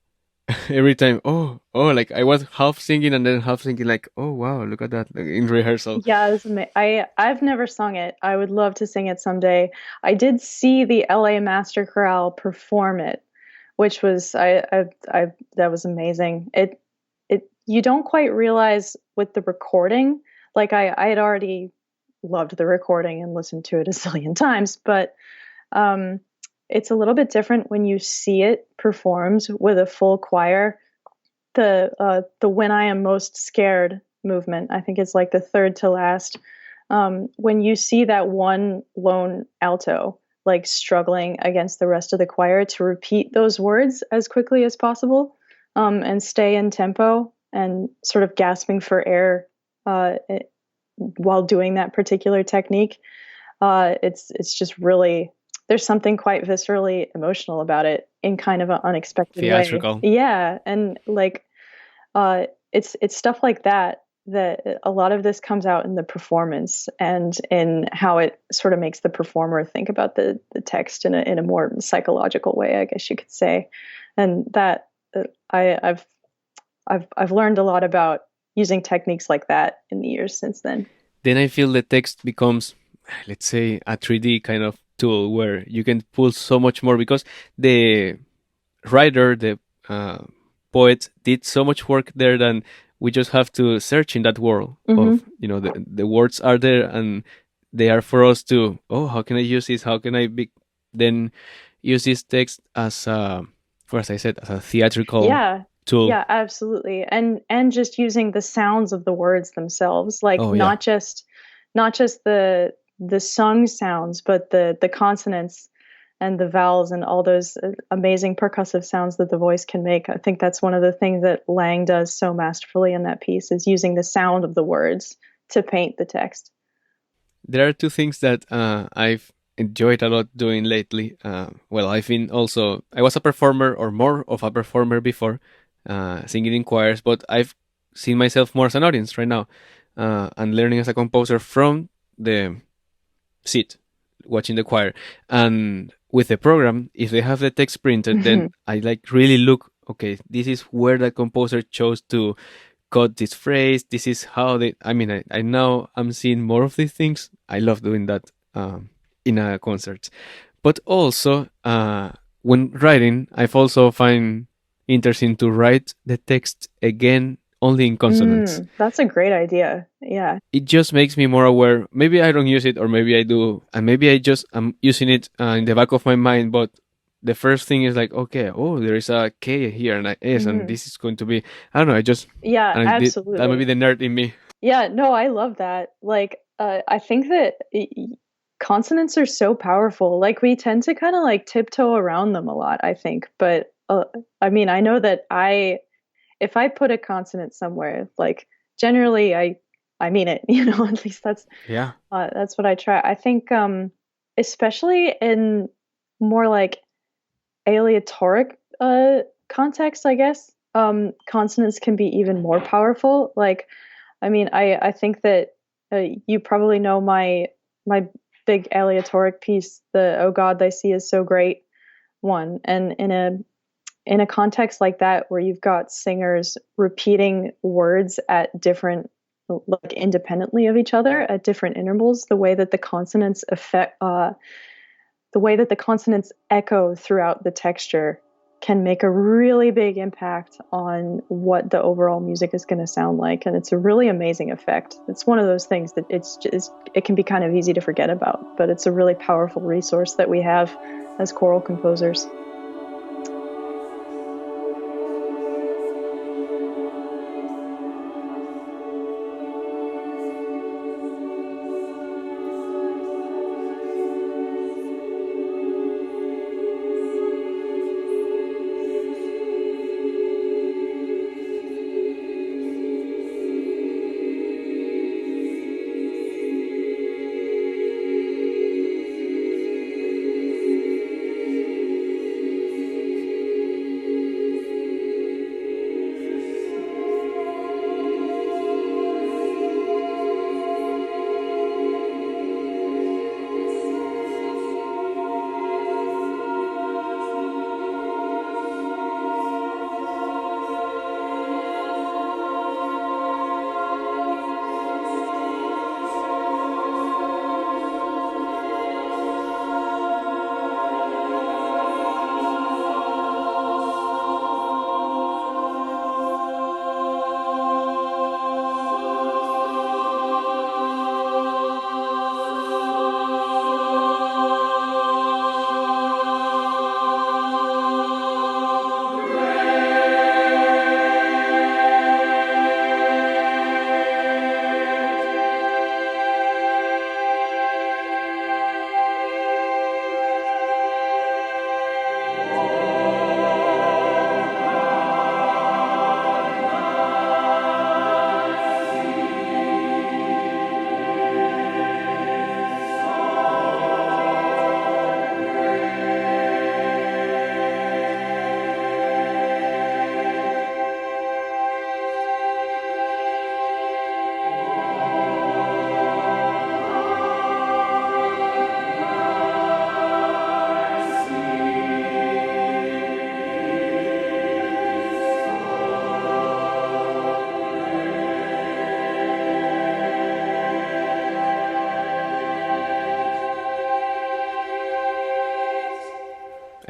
every time. Oh, like I was half singing and then half thinking like, oh wow, look at that, like, in rehearsal. Yeah, I've never sung it. I would love to sing it someday. I did see the LA Master Chorale perform it, which was I that was amazing. It you don't quite realize with the recording, like I had already loved the recording and listened to it a zillion times, but um it's a little bit different when you see it performed with a full choir. The when I am most scared movement. I think it's like the third to last. When you see that one lone alto like struggling against the rest of the choir to repeat those words as quickly as possible, and stay in tempo and sort of gasping for air while doing that particular technique. It's just really, there's something quite viscerally emotional about it in kind of an unexpected way. Theatrical. Yeah, and like it's stuff like that that a lot of this comes out in the performance and in how it sort of makes the performer think about the text in a more psychological way, I guess you could say. And that I've learned a lot about using techniques like that in the years since then. Then I feel the text becomes, let's say, a 3D kind of tool where you can pull so much more because the writer, the poet, did so much work there than we just have to search in that world of, the words are there and they are for us to, oh, how can I use this? How can I then use this text as as I said, as a theatrical tool? Yeah, absolutely. And just using the sounds of the words themselves, like Oh, yeah. not just the sung sounds, but the consonants and the vowels and all those amazing percussive sounds that the voice can make. I think that's one of the things that Lang does so masterfully in that piece, is using the sound of the words to paint the text. There are two things that I've enjoyed a lot doing lately. Well, I was a performer or more of a performer before, singing in choirs, but I've seen myself more as an audience right now, and learning as a composer from the seat, watching the choir. And with the program, if they have the text printed, then I like really look, okay, this is where the composer chose to got this phrase. This is how they. I mean, I now I'm seeing more of these things. I love doing that in a concert, but also when writing, I've also find interesting to write the text again only in consonants. That's a great idea. Yeah. It just makes me more aware. Maybe I don't use it, or maybe I do, and maybe I'm using it in the back of my mind, but the first thing is like, okay, oh, there is a K here and a S, and this is going to be, I don't know, Yeah, and absolutely. that might be the nerd in me. Yeah, no, I love that. Like, I think that consonants are so powerful. Like, we tend to kind of like tiptoe around them a lot, I think. But I mean, I know that if I put a consonant somewhere, like generally I mean it, at least that's what I try. I think especially in more like aleatoric context, I guess, consonants can be even more powerful. Like, I mean, I think that you probably know my big aleatoric piece, the "Oh God, Thy Sea is So Great" one, and in a context like that where you've got singers repeating words at different, like independently of each other at different intervals, the way that the consonants echo throughout the texture can make a really big impact on what the overall music is going to sound like, and it's a really amazing effect. It's one of those things that it can be kind of easy to forget about, but it's a really powerful resource that we have as choral composers.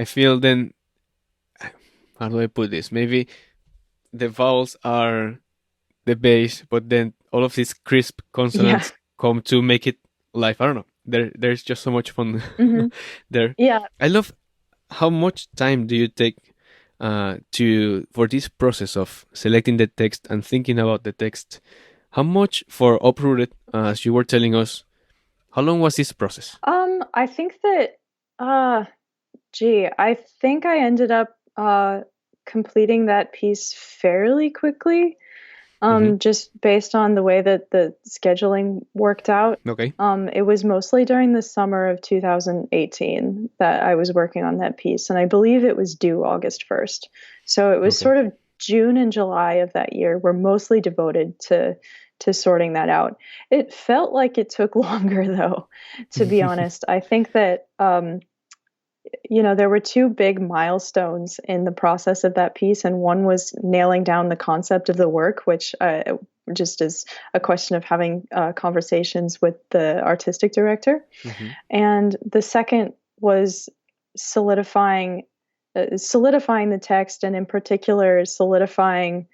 feel then, how do I put this? Maybe the vowels are the base, but then all of these crisp Yeah. consonants come to make it live. I don't know. There's just so much fun Hmm. there. Yeah. I love how much time do you take to for this process of selecting the text and thinking about the text. How much for Uprooted, as you were telling us, how long was this process? I think that, I think I ended up completing that piece fairly quickly, Hmm. just based on the way that the scheduling worked out. Okay. It was mostly during the summer of 2018 that I was working on that piece, and I believe it was due August 1st. So it was Okay. sort of June and July of that year were mostly devoted to sorting that out. It felt like it took longer, though, to be honest. I think that there were two big milestones in the process of that piece, and one was nailing down the concept of the work, which just is a question of having conversations with the artistic director. Hmm. And the second was solidifying the text, and in particular solidifying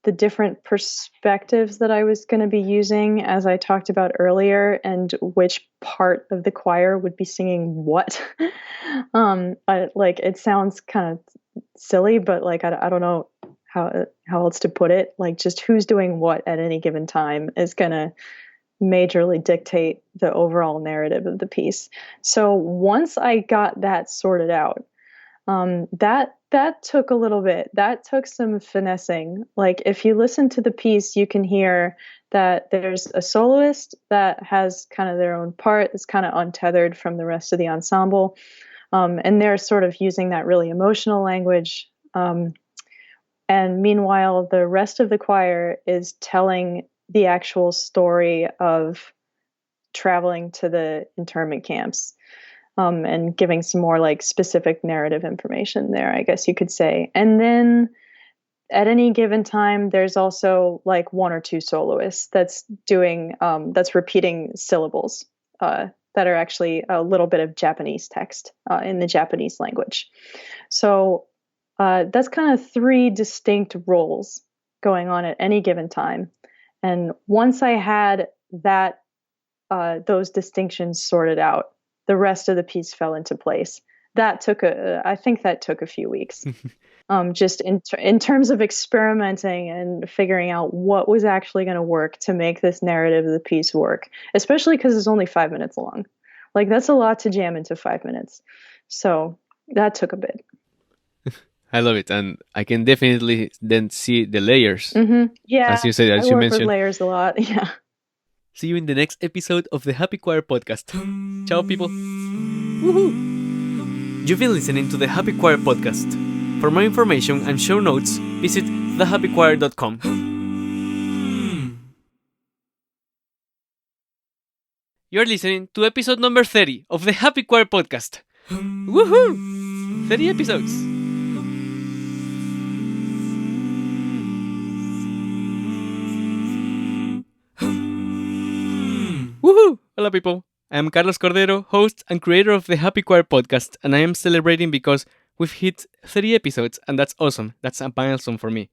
the different perspectives that I was going to be using, as I talked about earlier, and which part of the choir would be singing what. Like, it sounds kind of silly, but like I don't know how else to put it. Like, just who's doing what at any given time is going to majorly dictate the overall narrative of the piece. So once I got that sorted out, that took a little bit. That took some finessing. Like, if you listen to the piece, you can hear that there's a soloist that has kind of their own part. It's kind of untethered from the rest of the ensemble, and they're sort of using that really emotional language. And meanwhile, the rest of the choir is telling the actual story of traveling to the internment camps, and giving some more like specific narrative information there, I guess you could say. And then at any given time, there's also like one or two soloists that's repeating syllables that are actually a little bit of Japanese text in the Japanese language. So that's kind of three distinct roles going on at any given time. And once I had that those distinctions sorted out, the rest of the piece fell into place. I think that took a few weeks. Just in terms of experimenting and figuring out what was actually going to work to make this narrative of the piece work, especially because it's only 5 minutes long. Like, that's a lot to jam into 5 minutes. So that took a bit. I love it, and I can definitely then see the layers, Yeah, as you said, I as you work with mentioned. layers a lot. Yeah. See you in the next episode of the Happy Choir podcast. Ciao, people. Woohoo! You've been listening to the Happy Choir podcast. For more information and show notes, visit thehappychoir.com. You're listening to episode number 30 of the Happy Choir podcast. Woohoo! 30 episodes. Woohoo! Hola, people. I am Carlos Cordero, host and creator of the Happy Choir podcast, and I am celebrating because we've hit 30 episodes, and that's awesome. That's a milestone for me.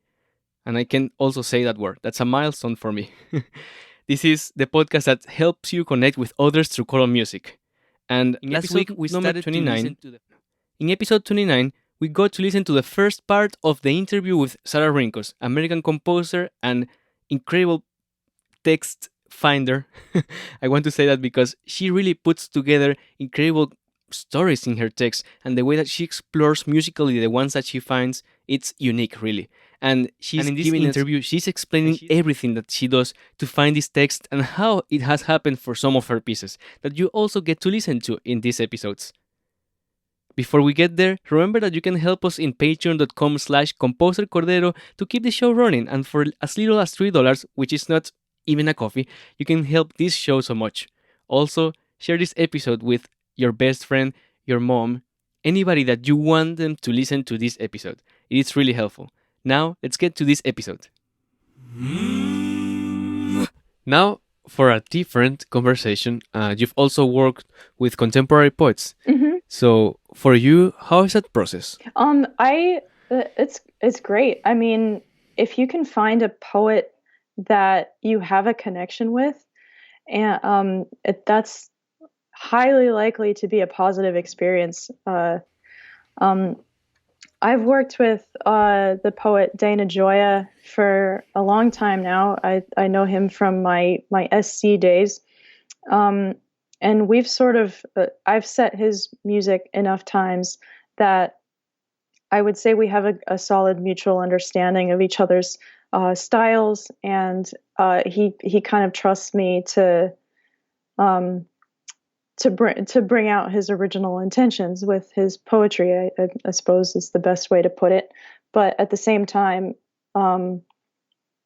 And I can also say that word. That's a milestone for me. This is the podcast that helps you connect with others through choral music. And last week we started 29. In episode 29, we got to listen to the first part of the interview with Sarah Rimkus, American composer and incredible text finder. I want to say that because she really puts together incredible stories in her text, and the way that she explores musically the ones that she finds, it's unique, really. And in this interview, she's explaining everything that she does to find this text and how it has happened for some of her pieces that you also get to listen to in these episodes. Before we get there, remember that you can help us in patreon.com/composercordero to keep the show running, and for as little as $3, which is not even a coffee, you can help this show so much. Also, share this episode with your best friend, your mom, anybody that you want them to listen to this episode. It is really helpful. Now, let's get to this episode. Now, for a different conversation, you've also worked with contemporary poets. So for you, how is that process? I it's great. I mean, if you can find a poet that you have a connection with, and that's highly likely to be a positive experience. Um, I've worked with the poet Dana Gioia for a long time now. I know him from my SC days, um, and we've sort of I've set his music enough times that I would say we have a solid mutual understanding of each other's styles, and he kind of trusts me um, to bring out his original intentions with his poetry. I suppose is the best way to put it. But at the same time, um,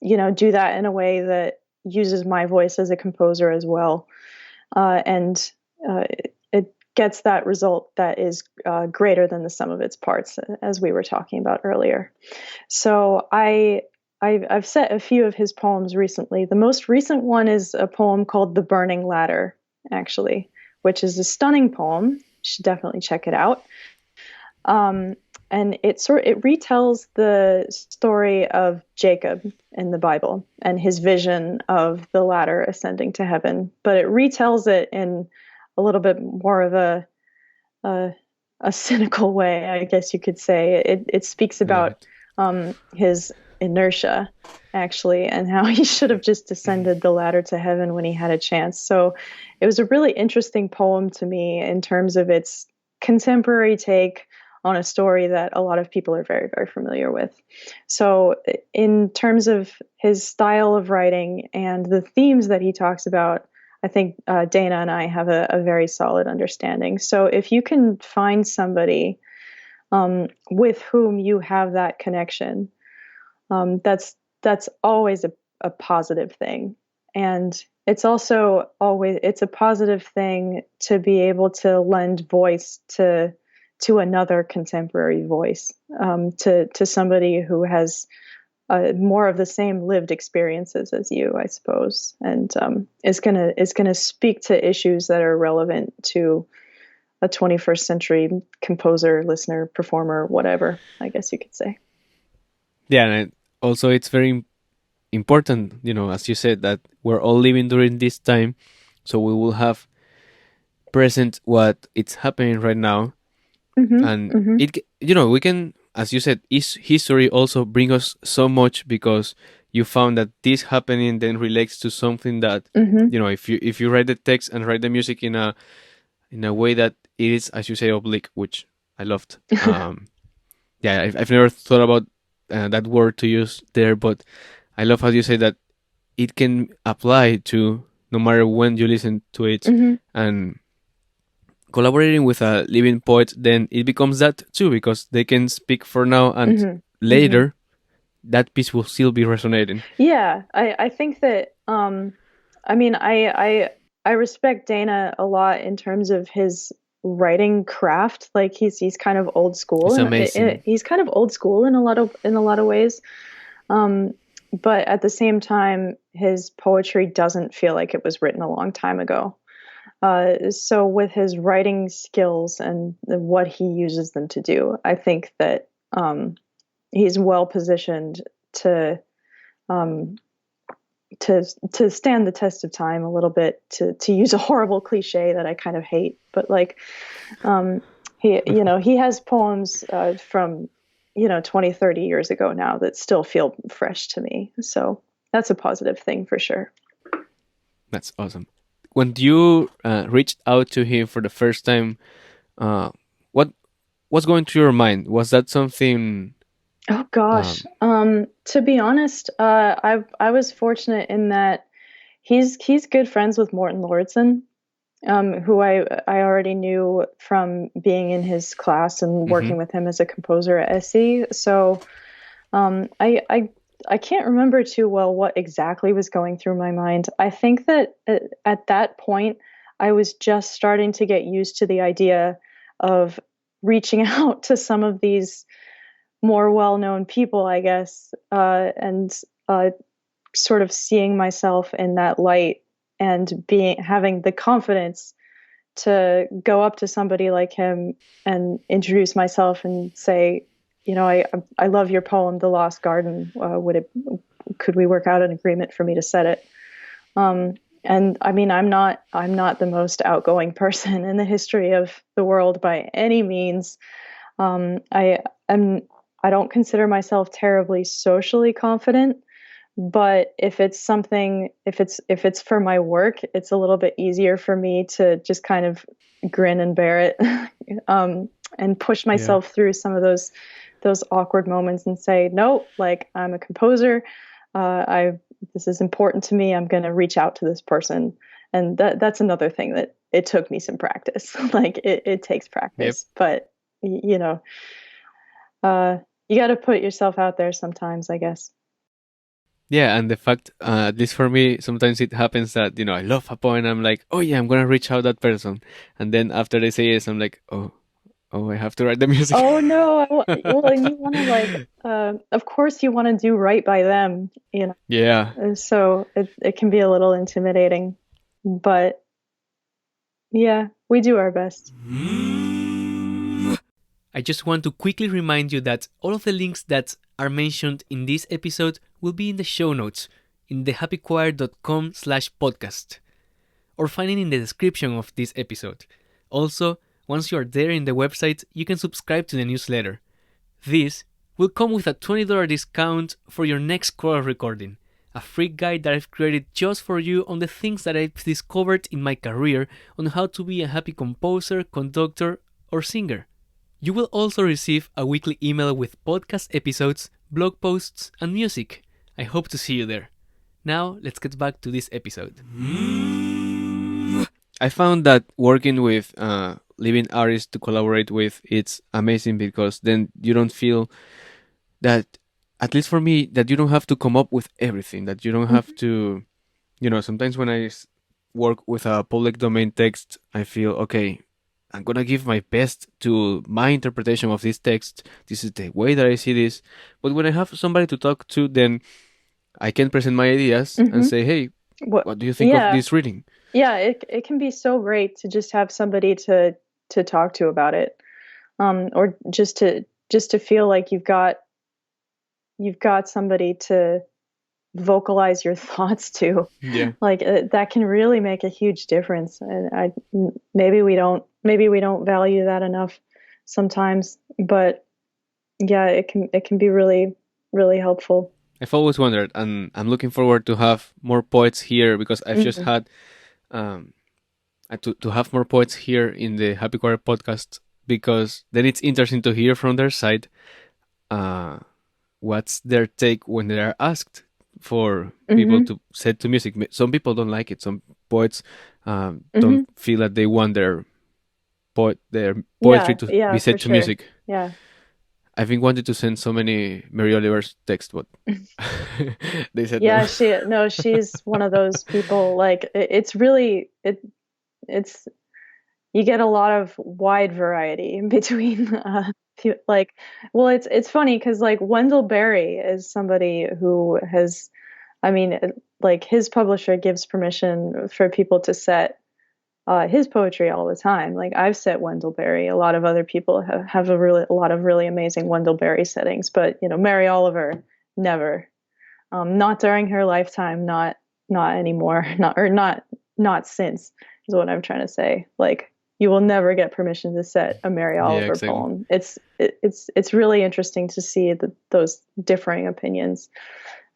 do that in a way that uses my voice as a composer as well, and it gets that result that is greater than the sum of its parts, as we were talking about earlier. So I've set a few of his poems recently. The most recent one is a poem called "The Burning Ladder," actually, which is a stunning poem. You should definitely check it out. And it retells the story of Jacob in the Bible and his vision of the ladder ascending to heaven, but it retells it in a little bit more of a, a cynical way, I guess you could say. It speaks Love about it. his inertia, actually, and how he should have just descended the ladder to heaven when he had a chance. So it was a really interesting poem to me in terms of its contemporary take on a story that a lot of people are very, very familiar with. So, in terms of his style of writing and the themes that he talks about, I think Dana and I have a very solid understanding. So, if you can find somebody with whom you have that connection, that's always a positive thing. And it's a positive thing to be able to lend voice to another contemporary voice, to somebody who has more of the same lived experiences as you, I suppose, and is gonna speak to issues that are relevant to a 21st century composer, listener, performer, whatever, I guess you could say. Yeah, and also it's very important, as you said, that we're all living during this time, so we will have present what it's happening right now, Mm-hmm. and Mm-hmm. we can, as you said, history also bring us so much because you found that this happening then relates to something that Mm-hmm. if you write the text and write the music in a way that it is, as you say, oblique, which I loved. Yeah, I've never thought about that word to use there, but I love how you say that it can apply to no matter when you listen to it, Mm-hmm. and collaborating with a living poet, then it becomes that too because they can speak for now and Mm-hmm. Mm-hmm. later that piece will still be resonating. Yeah, I think that I mean I respect Dana a lot in terms of his writing craft. Like he's kind of old school, It's and amazing. he's kind of old school in a lot of ways. Um, but at the same time, his poetry doesn't feel like it was written a long time ago. So with his writing skills and what he uses them to do, I think that he's well positioned to um, to stand the test of time a little bit, to use a horrible cliche that I kind of hate, but like um, he has poems from 20, 30 years ago now that still feel fresh to me, so that's a positive thing for sure. That's awesome. When you reached out to him for the first time, uh, what what's going through your mind? Was that something? Oh gosh, Um, to be honest, I was fortunate in that he's good friends with Morton Lordson, who I already knew from being in his class and mhm. working with him as a composer at SC. So I can't remember too well what exactly was going through my mind. I think that at that point I was just starting to get used to the idea of reaching out to some of these more well-known people, I guess, and sort of seeing myself in that light and being having the confidence to go up to somebody like him and introduce myself and say, I love your poem, The Lost Garden. Could we work out an agreement for me to set it? And I mean, I'm not the most outgoing person in the history of the world by any means. I am I don't consider myself terribly socially confident, but if it's for my work, it's a little bit easier for me to just kind of grin and bear it, and push Yeah. myself through some of those awkward moments and say, no, like, I'm a composer. I This is important to me. I'm going to reach out to this person. And that's another thing that it took me some practice. Like, it takes Yep. practice, but you know, you got to put yourself out there sometimes, I guess. Yeah, and the fact, at least for me, sometimes it happens that I love a poem. I'm like, oh yeah, I'm gonna reach out that person, and then after they say yes, I'm like, oh, I have to write the music. Oh no. Well, and you want to, like, of course you want to do right by them, Yeah. and so it can be a little intimidating, but yeah, we do our best. I just want to quickly remind you that all of the links that are mentioned in this episode will be in the show notes in thehappychoir.com/podcast, or find it in the description of this episode. Also, once you are there in the website, you can subscribe to the newsletter. This will come with a $20 discount for your next choral recording, a free guide that I've created just for you on the things that I've discovered in my career on how to be a happy composer, conductor, or singer. You will also receive a weekly email with podcast episodes, blog posts, and music. I hope to see you there. Now, let's get back to this episode. I found that working with living artists to collaborate with, it's amazing because then you don't feel that, at least for me, that you don't have to come up with everything, that you don't have to, sometimes when I work with a public domain text, I feel, okay, I'm going to give my best to my interpretation of this text. This is the way that I see this. But when I have somebody to talk to, then I can present my ideas and say, hey, what do you think of Yeah. this reading? Yeah, it can be so great to just have somebody to talk to about it, or just to feel like you've got somebody to vocalize your thoughts to. Yeah. Like, that can really make a huge difference. And maybe we don't value that enough sometimes, but yeah, it can be really, really helpful. I've always wondered, and I'm looking forward to have more poets here because I've just had to have more poets here in the Happy Choir podcast, because then it's interesting to hear from their side what's their take when they are asked for people to set to music. Some people don't like it. Some poets don't feel that they want their poetry to be set to music. Yeah. I've been wanting to send so many Mary Oliver's text, but they said Yeah, no. she's one of those people. Like, it's really it's you get a lot of wide variety in between. Like, well, it's funny because, like, Wendell Berry is somebody who has, I mean, like, his publisher gives permission for people to set his poetry all the time. Like, I've set Wendell Berry. A lot of other people have a lot of really amazing Wendell Berry settings, but Mary Oliver, never. Not during her lifetime. Not anymore. Not since, is what I'm trying to say. Like, you will never get permission to set a Mary Oliver exactly. poem. It's really interesting to see those differing opinions.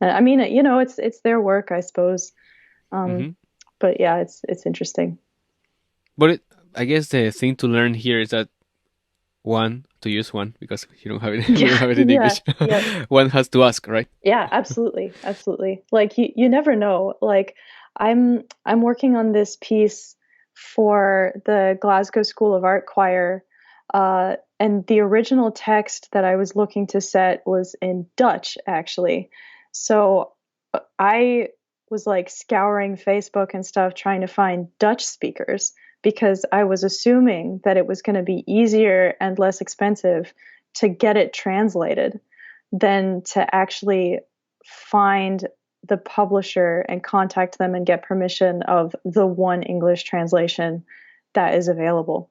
I mean, it's their work, I suppose. But yeah, it's interesting. But I guess the thing to learn here is that to use one, because you don't have it, we don't have it in English. One has to ask, right? Yeah, absolutely, absolutely. Like, you never know. Like, I'm working on this piece for the Glasgow School of Art choir, and the original text that I was looking to set was in Dutch, actually. So I was, like, scouring Facebook and stuff trying to find Dutch speakers, because I was assuming that it was going to be easier and less expensive to get it translated than to actually find the publisher and contact them and get permission of the one English translation that is available.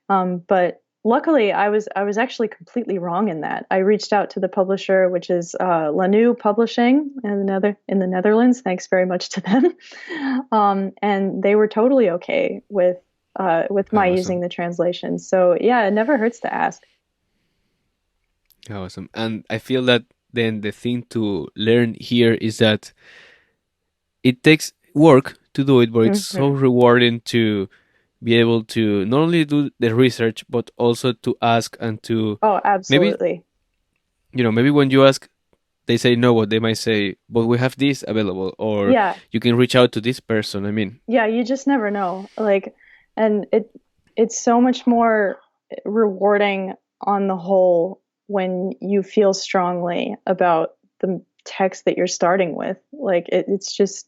But luckily, I was actually completely wrong in that. I reached out to the publisher, which is Lanu Publishing in the Netherlands. Thanks very much to them, and they were totally okay with my using Awesome. the translation. So yeah, it never hurts to ask. Awesome. And I feel that then the thing to learn here is that it takes work to do it, but it's so Hmm. rewarding to be able to not only do the research, but also to ask and to Oh, maybe, absolutely. maybe when you ask, they say no, but they might say, but we have this available, or Yeah, you can reach out to this person. I mean, yeah, you just never know. Like, and it's so much more rewarding on the whole when you feel strongly about the text that you're starting with. Like it's just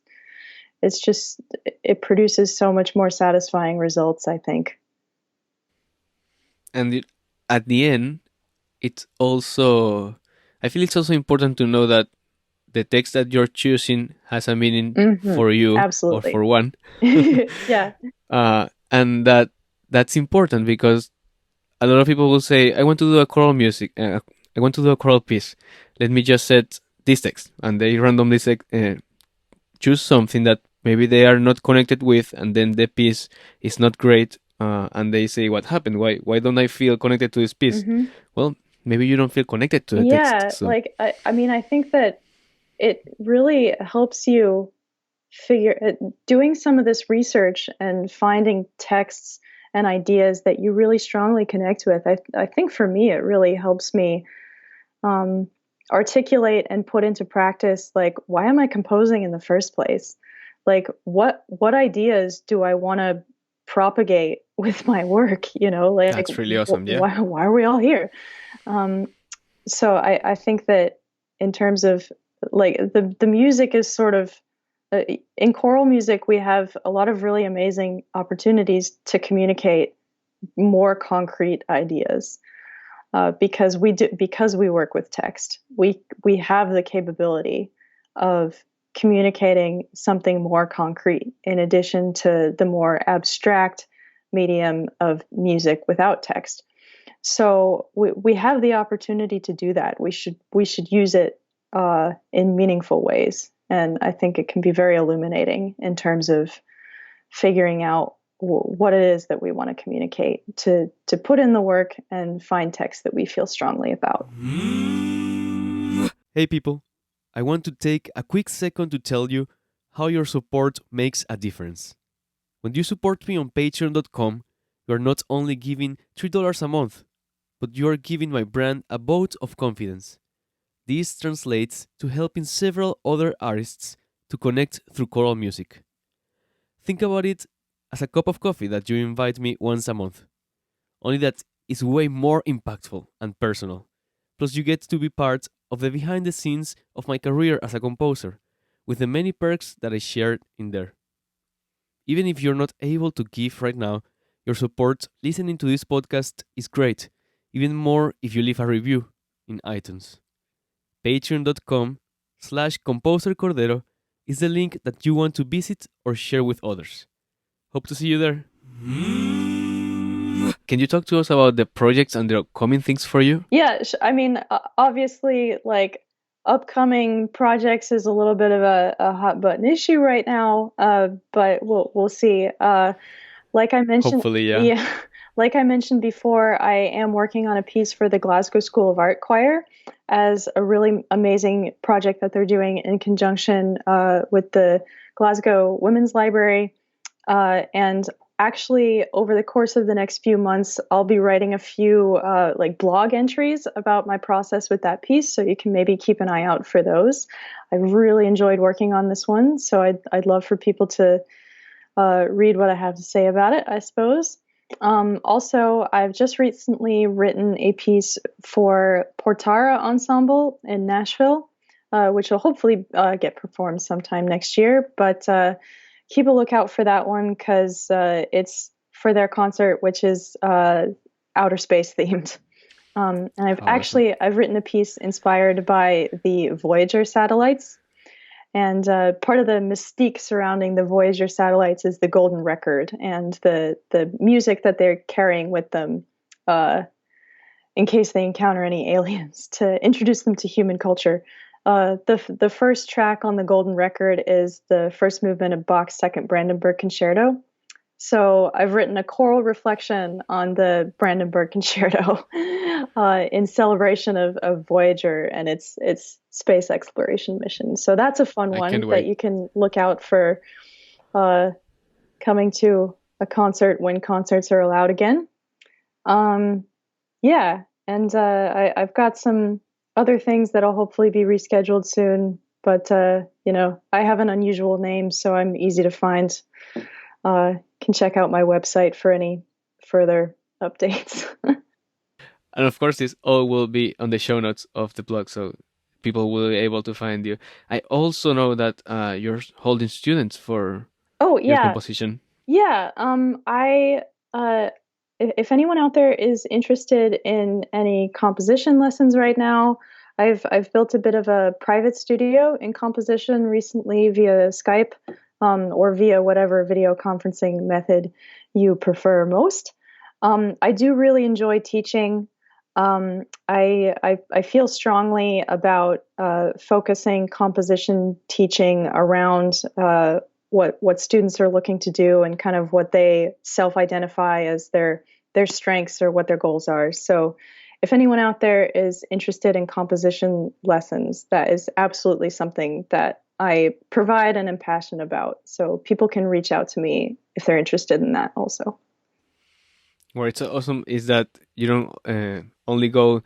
it produces so much more satisfying results, I think. and at the end, it's also, I feel it's also important to know that the text that you're choosing has a meaning Hmm. for you or Absolutely. for one. Yeah. And that's important because a lot of people will say, I want to do a choral music, I want to do a choral piece. Let me just set this text. And they randomly choose something that maybe they are not connected with, and then the piece is not great. And they say, what happened? Why don't I feel connected to this piece? Hmm. Well, maybe you don't feel connected to the text. Yeah, So like I mean, I think that it really helps you doing some of this research and finding texts and ideas that you really strongly connect with. I think for me, it really helps me um, articulate and put into practice, like, why am I composing in the first place? Like, what ideas do I want to propagate with my work? Like, that's really awesome. Yeah. why are we all here? Um, so I think that in terms of like the music is sort of in choral music, we have a lot of really amazing opportunities to communicate more concrete ideas because we work with text. We have the capability of communicating something more concrete in addition to the more abstract medium of music without text. So we have the opportunity to do that. We should use it in meaningful ways, and I think it can be very illuminating in terms of figuring out what it is that we want to communicate, to put in the work and find text that we feel strongly about. Hey people, I want to take a quick second to tell you how your support makes a difference. When you support me on patreon.com, you are not only giving $3 a month, but you are giving my brand a vote of confidence. This translates to helping several other artists to connect through choral music. Think about it as a cup of coffee that you invite me once a month, only that is way more impactful and personal. Plus, you get to be part of the behind the scenes of my career as a composer, with the many perks that I shared in there. Even if you're not able to give right now, your support listening to this podcast is great, even more if you leave a review in iTunes. Patreon.com/composercordero is the link that you want to visit or share with others. Hope to see you there. Can you talk to us about the projects and the upcoming things for you? Yeah, I mean, obviously, like, upcoming projects is a little bit of a hot button issue right now, but we'll see. Like I mentioned, Hopefully, yeah. yeah, like I mentioned before, I am working on a piece for the Glasgow School of Art Choir as a really amazing project that they're doing in conjunction with the Glasgow Women's Library. And actually, over the course of the next few months, I'll be writing a few like blog entries about my process with that piece. So you can maybe keep an eye out for those. I really enjoyed working on this one, so I'd love for people to read what I have to say about it, I suppose. Also, I've just recently written a piece for Portara Ensemble in Nashville, which will hopefully get performed sometime next year. But keep a lookout for that one because it's for their concert, which is outer space themed. And Awesome. I've written a piece inspired by the Voyager satellites, And part of the mystique surrounding the Voyager satellites is the golden record and the music that they're carrying with them in case they encounter any aliens to introduce them to human culture. The first track on the golden record is the first movement of Bach's Second Brandenburg Concerto. So I've written a choral reflection on the Brandenburg Concerto in celebration of Voyager and its space exploration mission. So that's a fun I one can't that wait. you can look out for coming to a concert when concerts are allowed again. Yeah, and I've got some other things that'll hopefully be rescheduled soon. But I have an unusual name, so I'm easy to find. Can check out my website for any further updates. And of course, this all will be on the show notes of the blog, so people will be able to find you. I also know that you're holding students for Oh your yeah, composition. yeah. I if anyone out there is interested in any composition lessons right now, I've built a bit of a private studio in composition recently via Skype, or via whatever video conferencing method you prefer most. I do really enjoy teaching. I feel strongly about focusing composition teaching around what students are looking to do and kind of what they self-identify as their strengths or what their goals are. So if anyone out there is interested in composition lessons, that is absolutely something that I provide and am passionate about. So people can reach out to me if they're interested in that also. Where it's awesome is that you don't only go,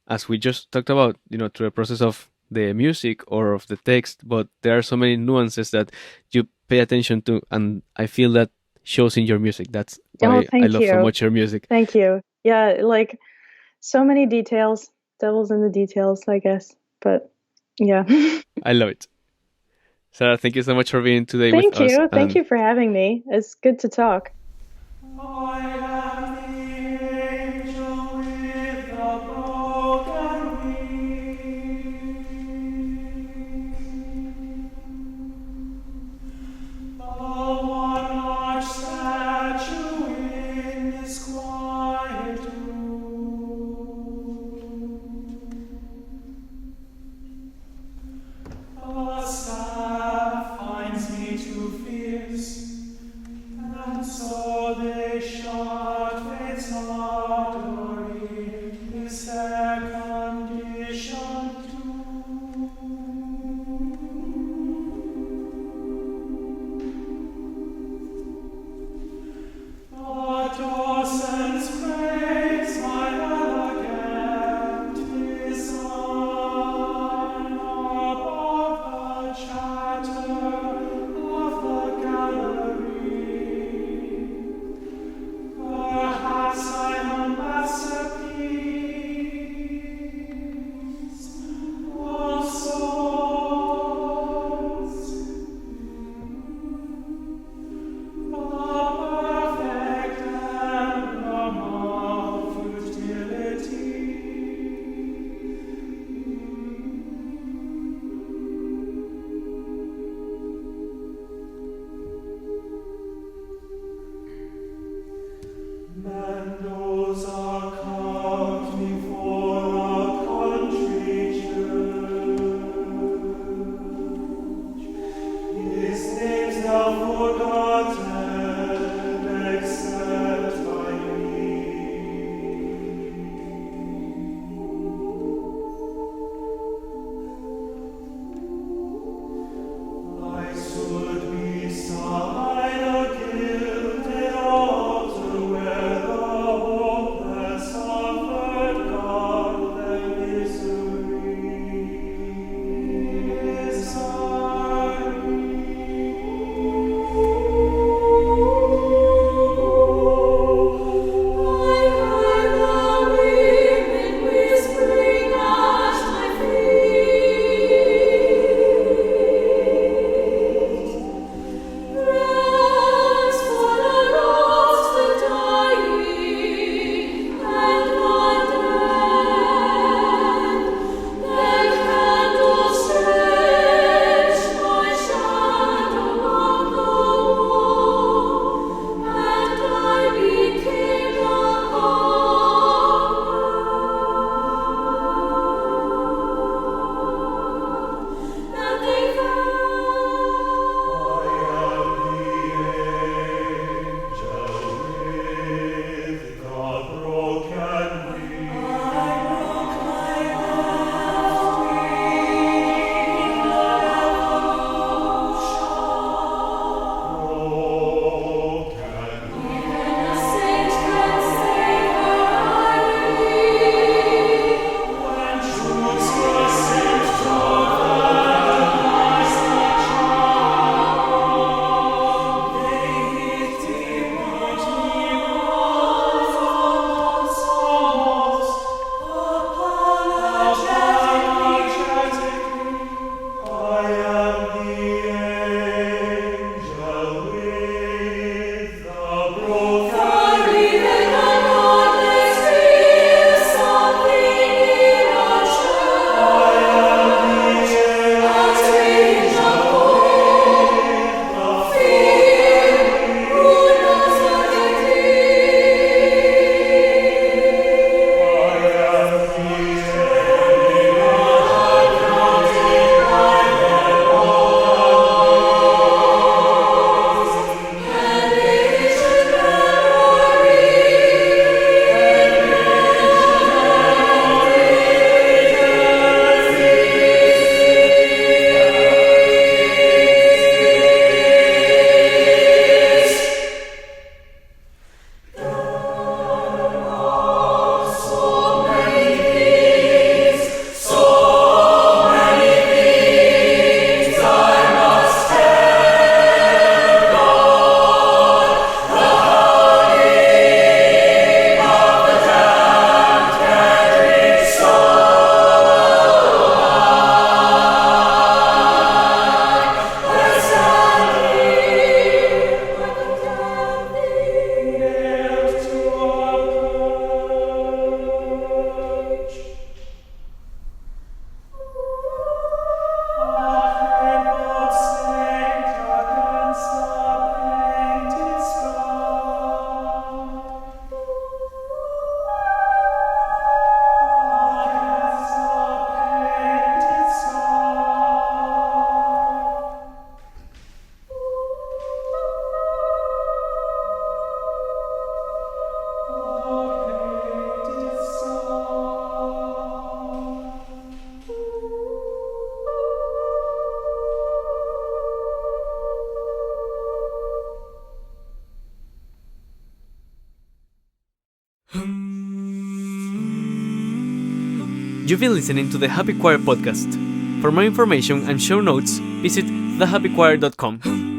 as we just talked about, through a process of the music or of the text, but there are so many nuances that you pay attention to, and I feel that shows in your music. That's Oh, why I thank love so you. much your music. Thank you. Yeah, like so many details. Devil's in the details, I guess. But yeah. I love it. Sarah, thank you so much for being today with Thank us, you. Thank and you for having me. It's good to talk. I am the angel with the broken wing, the one large statue in this quiet room. The staff finds me too fierce, and so they shot its artery, his second condition too. The docents praise my elegant design above the chatter of the gallery. Perhaps I'm a masterpiece of sorts, a perfect emblem of futility. Mendoza carved me for a country church. His name's now forgotten, except by me. I stood beside a gilded altar where the hopeless suffered godly misery. You've been listening to the Happy Choir podcast. For more information and show notes, visit thehappychoir.com.